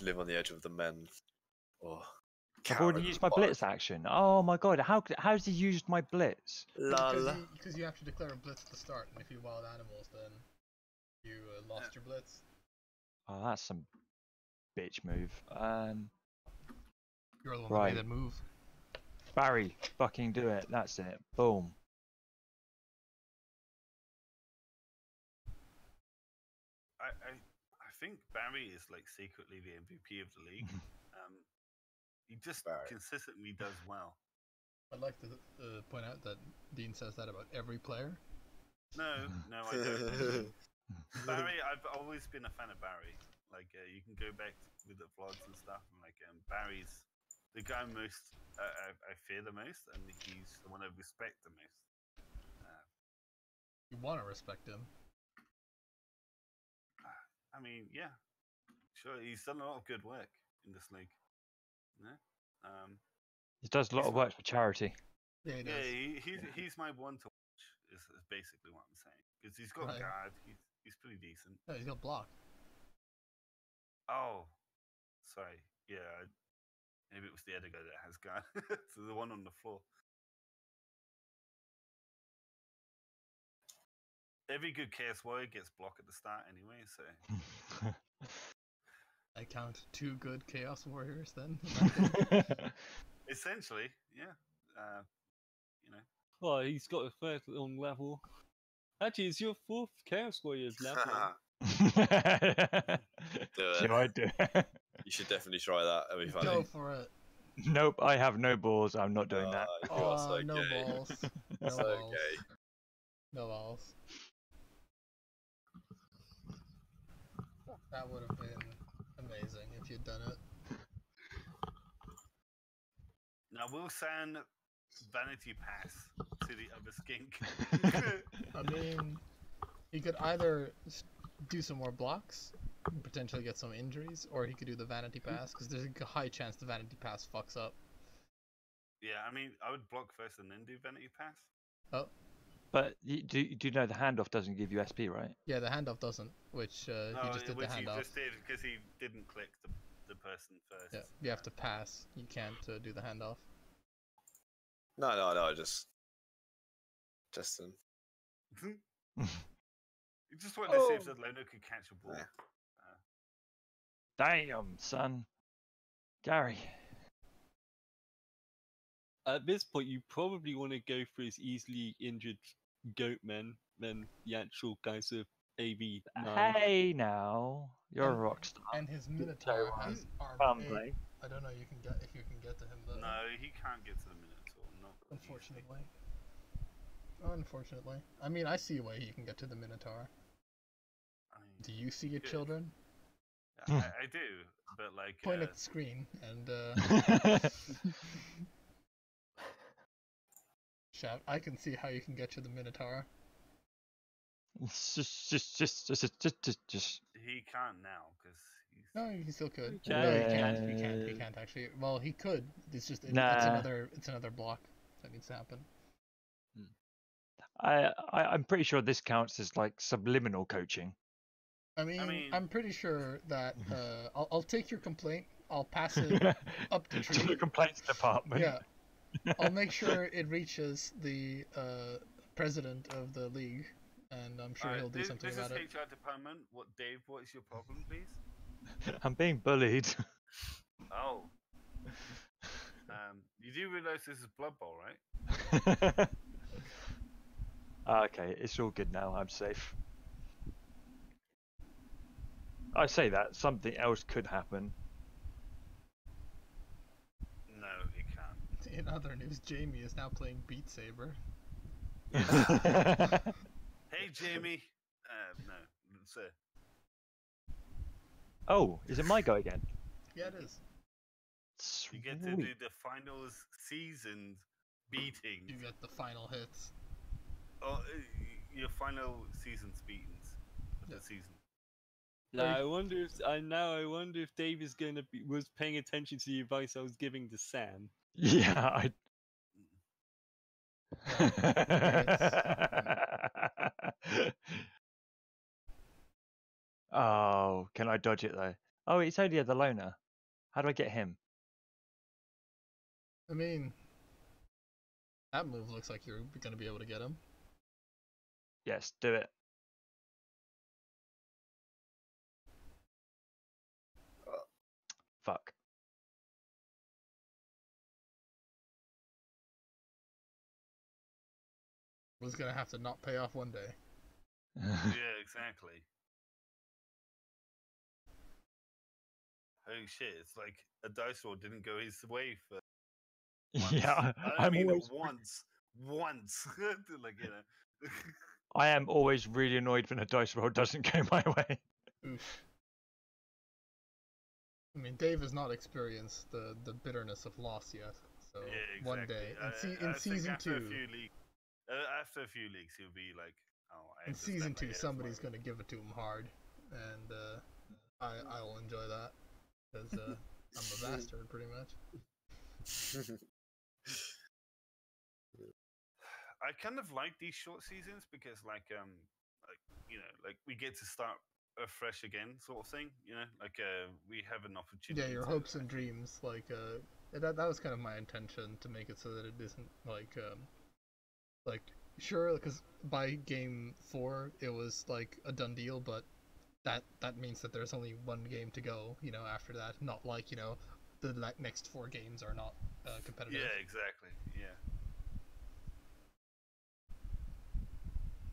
Live on the edge of the men. Oh, I've already Karen, used my what? blitz action. Oh my god! How's he used my blitz? Lol. Because you have to declare a blitz at the start, and if you wild animals, then you lost your blitz. Oh, that's some bitch move. You're the one Right. that made that move. Barry, fucking do it. That's it. Boom. I think Barry is like secretly the MVP of the league. He just Barry. consistently does well. I'd like to point out that Dean says that about every player. No, I don't. Barry, I've always been a fan of Barry. Like, you can go back with the vlogs and stuff, and like, Barry's the guy most I fear the most, and he's the one I respect the most. You want to respect him. I mean, yeah, sure, he's done a lot of good work in this league. Yeah, He does a lot of work for charity. Yeah, he does. yeah, he's my one to watch. Is basically what I'm saying, because he's got Right. guard. He's pretty decent. No, he's got block. Oh, sorry. Yeah, maybe it was the other guy that has guard. So the one on the floor. Every good Chaos Warrior gets block at the start anyway, so I count 2 good Chaos Warriors then. essentially, yeah. You know, Oh, he's got a third on level. Actually, it's your 4th Chaos Warriors level. Do it. Should I do it? You should definitely try that. That'd be funny. Go for it. Nope, I have no balls. I'm not doing that. You are so no gay. balls. No So balls. gay. No balls. That would have been amazing if you'd done it. now will San Vanity Pass to the other skink? I mean, he could either do some more blocks, and potentially get some injuries, or he could do the Vanity Pass, because there's a high chance the Vanity Pass fucks up. Yeah, I mean, I would block first and then do Vanity Pass. Oh, But you do know the handoff doesn't give you SP, right? yeah, the handoff doesn't, which he just did the which he handoff. just did because he didn't click the person first. Yeah, you have to pass. You can't do the handoff. No. Just. You just wanted to see if the Lono could catch a ball. Yeah. Damn, son. Gary. At this point, you probably want to go for his easily injured goat men than the actual guys with AV. Hey now, you're a rock star. And his Minotaur terrible. has armor Fun 8. play. I don't know if you can get to him though. No, he can't get to the Minotaur. Not Unfortunately. Unfortunately. I mean, I see a way you can get to the Minotaur. I mean, Do you see it, Good. children? I do, but like. Point at the screen and shout, I can see how you can get to the Minotaur. just. He can't now because he's. No, he still could. He No, he can. can't. He can't actually. Well, he could. It's just it's Nah. another block that needs to happen. I'm pretty sure this counts as like subliminal coaching. I mean, mean- I'm pretty sure that I'll take your complaint. I'll pass it up the to the tree. complaints department. Yeah, I'll make sure it reaches the president of the league, and I'm sure he'll do something about This it. is HR department. Dave? What is your problem, please? I'm being bullied. Oh. You do realize this is Blood Bowl, right? Okay, it's all good now. I'm safe. I say that something else could happen. No, it can't. In other news, Jamie is now playing Beat Saber. Hey, Jamie. No, sir. Oh, is it my go again? Yeah, it is. You get to do the finals seasoned beating. You get the final hits. Oh, your final season's beatings of the season. Now I wonder if Dave is was paying attention to the advice I was giving to Sam. Yeah, Oh, can I dodge it though? Oh, it's only the loner. How do I get him? I mean, that move looks like you're gonna be able to get him. Yes, do it. Fuck. Was gonna have to not pay off one day. Yeah, exactly. Holy shit! It's like a dice roll didn't go his way for. Once. Yeah, I I'm mean always. once. Like, you know. I am always really annoyed when a dice roll doesn't go my way. Oof. I mean, Dave has not experienced the bitterness of loss yet. So Yeah, exactly. one day in I think season after 2, after a few leagues, he'll be like, "Oh, I in just season let my 2, head somebody's fly." gonna give it to him hard, and I will enjoy that because I'm a bastard pretty much. I kind of like these short seasons because, like you know, like we get to start afresh again, sort of thing. You know, like we have an opportunity. Yeah, your to, hopes and dreams, like that was kind of my intention, to make it so that it isn't like sure, because by game 4 it was like a done deal, but that means that there's only one game to go, you know, after that. Not like, you know, the next 4 games are not competitive. Yeah, exactly. Yeah.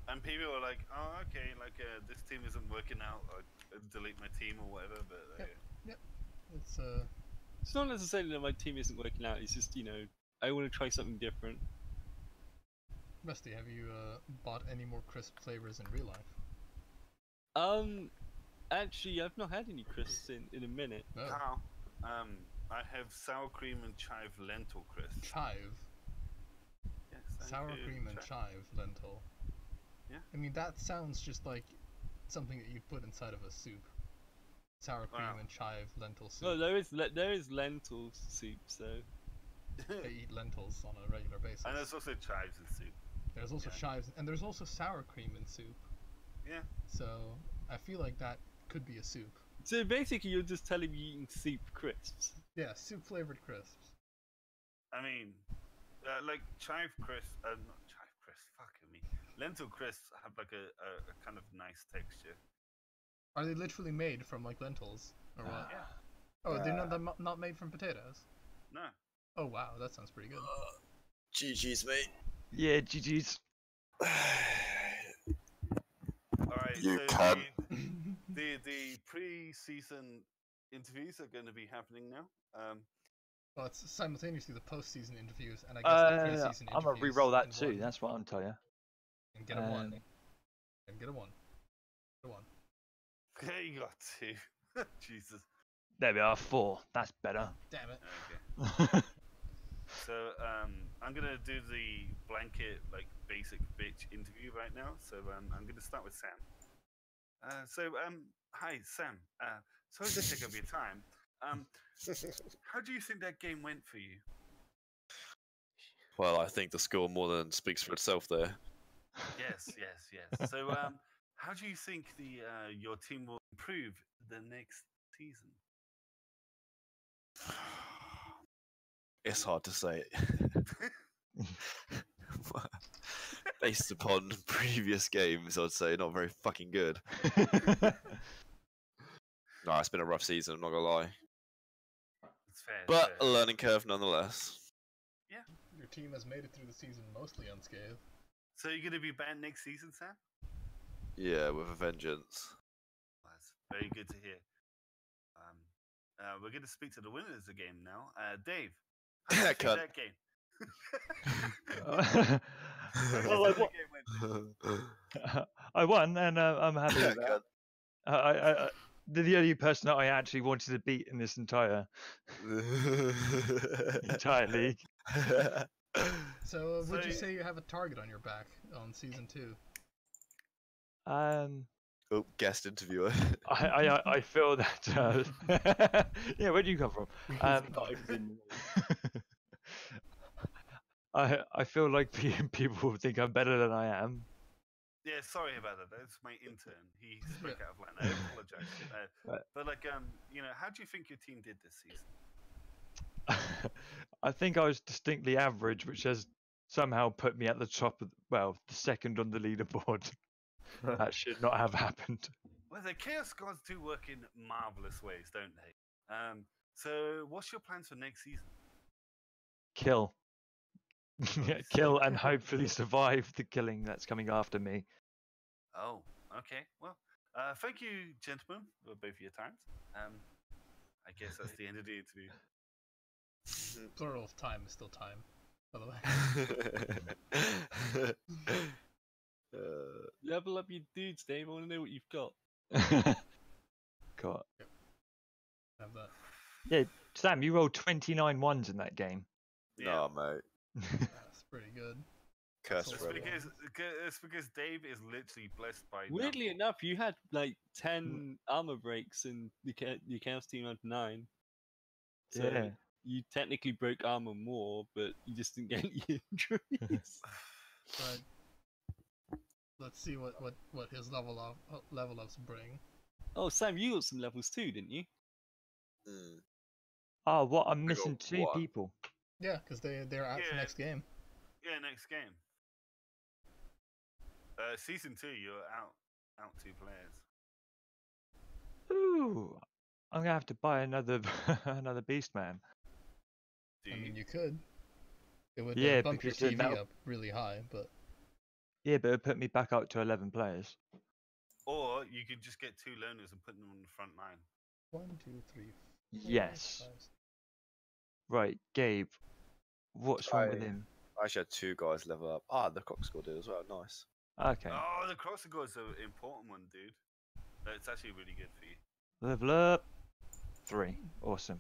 And people are like, "Oh, okay, like this team isn't working out. I'll delete my team or whatever." But It's not necessarily that my team isn't working out. It's just, you know, I want to try something different. Rusty, have you bought any more crisp flavors in real life? Actually, I've not had any crisps in a minute. No. how? I have sour cream and chive lentil crisps. Chive. Yes, Sour cream and chive lentil. Yeah. I mean, that sounds just like something that you'd put inside of a soup. Sour cream Wow. and chive lentil soup. No, there is lentil soup, so They eat lentils on a regular basis. And there's also chives in soup. There's also yeah. chives, and there's also sour cream in soup. Yeah. So I feel like that could be a soup. So basically, you're just telling me you're eating soup crisps. Yeah, soup flavored crisps. I mean, like chive crisps, not chive crisps, fuck me. Lentil crisps have like a kind of nice texture. Are they literally made from like lentils or what? Yeah. Oh, they're not made from potatoes. No. Oh wow, that sounds pretty good. GG's, mate. Yeah, GG's. Alright, You so can. the pre-season interviews are going to be happening now. Well, it's simultaneously the post-season interviews and I guess the pre-season interviews. I'm gonna re-roll that in too. one. That's what I'm telling you. And get a 1. And get a 1. Get a 1. Okay, you got 2. Jesus. There we are, 4. That's better. Damn it. Okay. So I'm gonna do the blanket like basic bitch interview right now. So I'm gonna start with Sam. Hi Sam. Sorry to take up your time. How do you think that game went for you? Well, I think the score more than speaks for itself there. Yes. So how do you think your team will improve the next season? It's hard to say. Based upon previous games, I'd say not very fucking good. No, it's been a rough season, I'm not gonna lie. It's fair. But a learning curve nonetheless. Your team has made it through the season mostly unscathed. So you're gonna be banned next season, Sam? Yeah, with a vengeance. That's very good to hear. We're going to speak to the winners of the game now. Dave, how did you think that game? I won, and I'm happy with that. The only person that I actually wanted to beat in this entire league. So, would you So- say you have a target on your back on season 2? Oh, guest interviewer. I feel that. Yeah, where do you come from? I feel like people think I'm better than I am. Yeah, sorry about that. That's my intern. He spoke out of line. I apologize. Right. But like, how do you think your team did this season? I think I was distinctly average, which has somehow put me at the top of, well, the second on the leaderboard. That should not have happened. Well, the Chaos Gods do work in marvelous ways, don't they? So what's your plans for next season? Kill. Yeah, kill and hopefully survive the killing that's coming after me. Oh, okay. Well, thank you, gentlemen, for both of your times. I guess that's the end of the interview. Plural of time is still time, by the way. Level up your dudes, Dave. I want to know what you've got. God. Have that. Yeah, Sam, you rolled 29 ones in that game. Yeah. Nah, mate. That's pretty good. Curse It's forever. because Dave is literally blessed by. Weirdly number. enough, you had like 10 armor breaks and the Chaos team had 9. So Yeah. you technically broke armor more, but you just didn't get any injuries. But let's see what his level ups bring. Oh, Sam, you got some levels too, didn't you? Mm. Oh, what? I'm got missing 2 one. people. Yeah, because they're out for Yeah. next game. Yeah, next game. Season 2, you're out 2 players. Ooh. I'm gonna have to buy another another beast man. Do I you? mean, you could. It would Yeah, bump your because then TV that'll- up really high, but Yeah, but it put me back up to 11 players. Or you could just get 2 loners and put them on the front line. 1, 2, 3, 4, Yes. 5, Right, Gabe. What's wrong with I- him? I actually had 2 guys level up. Ah, the Croc score did as well. Nice. Okay. Oh, the crosser goal is an important one, dude. It's actually really good for you. Level up. 3. Awesome.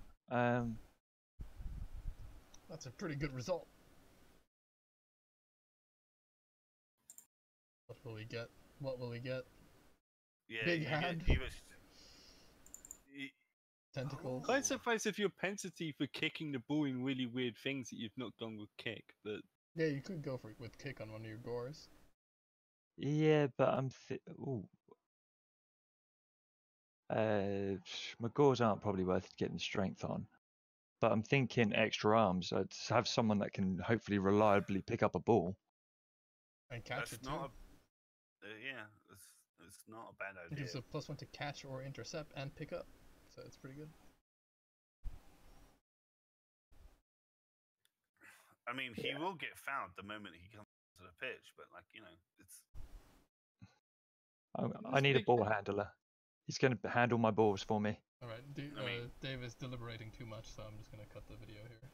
That's a pretty good result. What will we get? What will we get? Yeah, Big you hand. Get, you, Tentacles. Quite surprised if your propensity for kicking the ball in really weird things that you've not gone with kick, but Yeah, you could go for it with kick on one of your gores. Yeah, but I'm. Ooh. My gores aren't probably worth getting strength on. But I'm thinking extra arms. I'd have someone that can hopefully reliably pick up a ball. And catch that's it too. not yeah, it's not a bad It idea. gives a +1 to catch or intercept and pick up. So it's pretty good. I mean, he will get fouled the moment he comes to the pitch, but like, it's I need a ball handler. He's going to handle my balls for me. Alright, I mean- Dave is deliberating too much, so I'm just gonna cut the video here.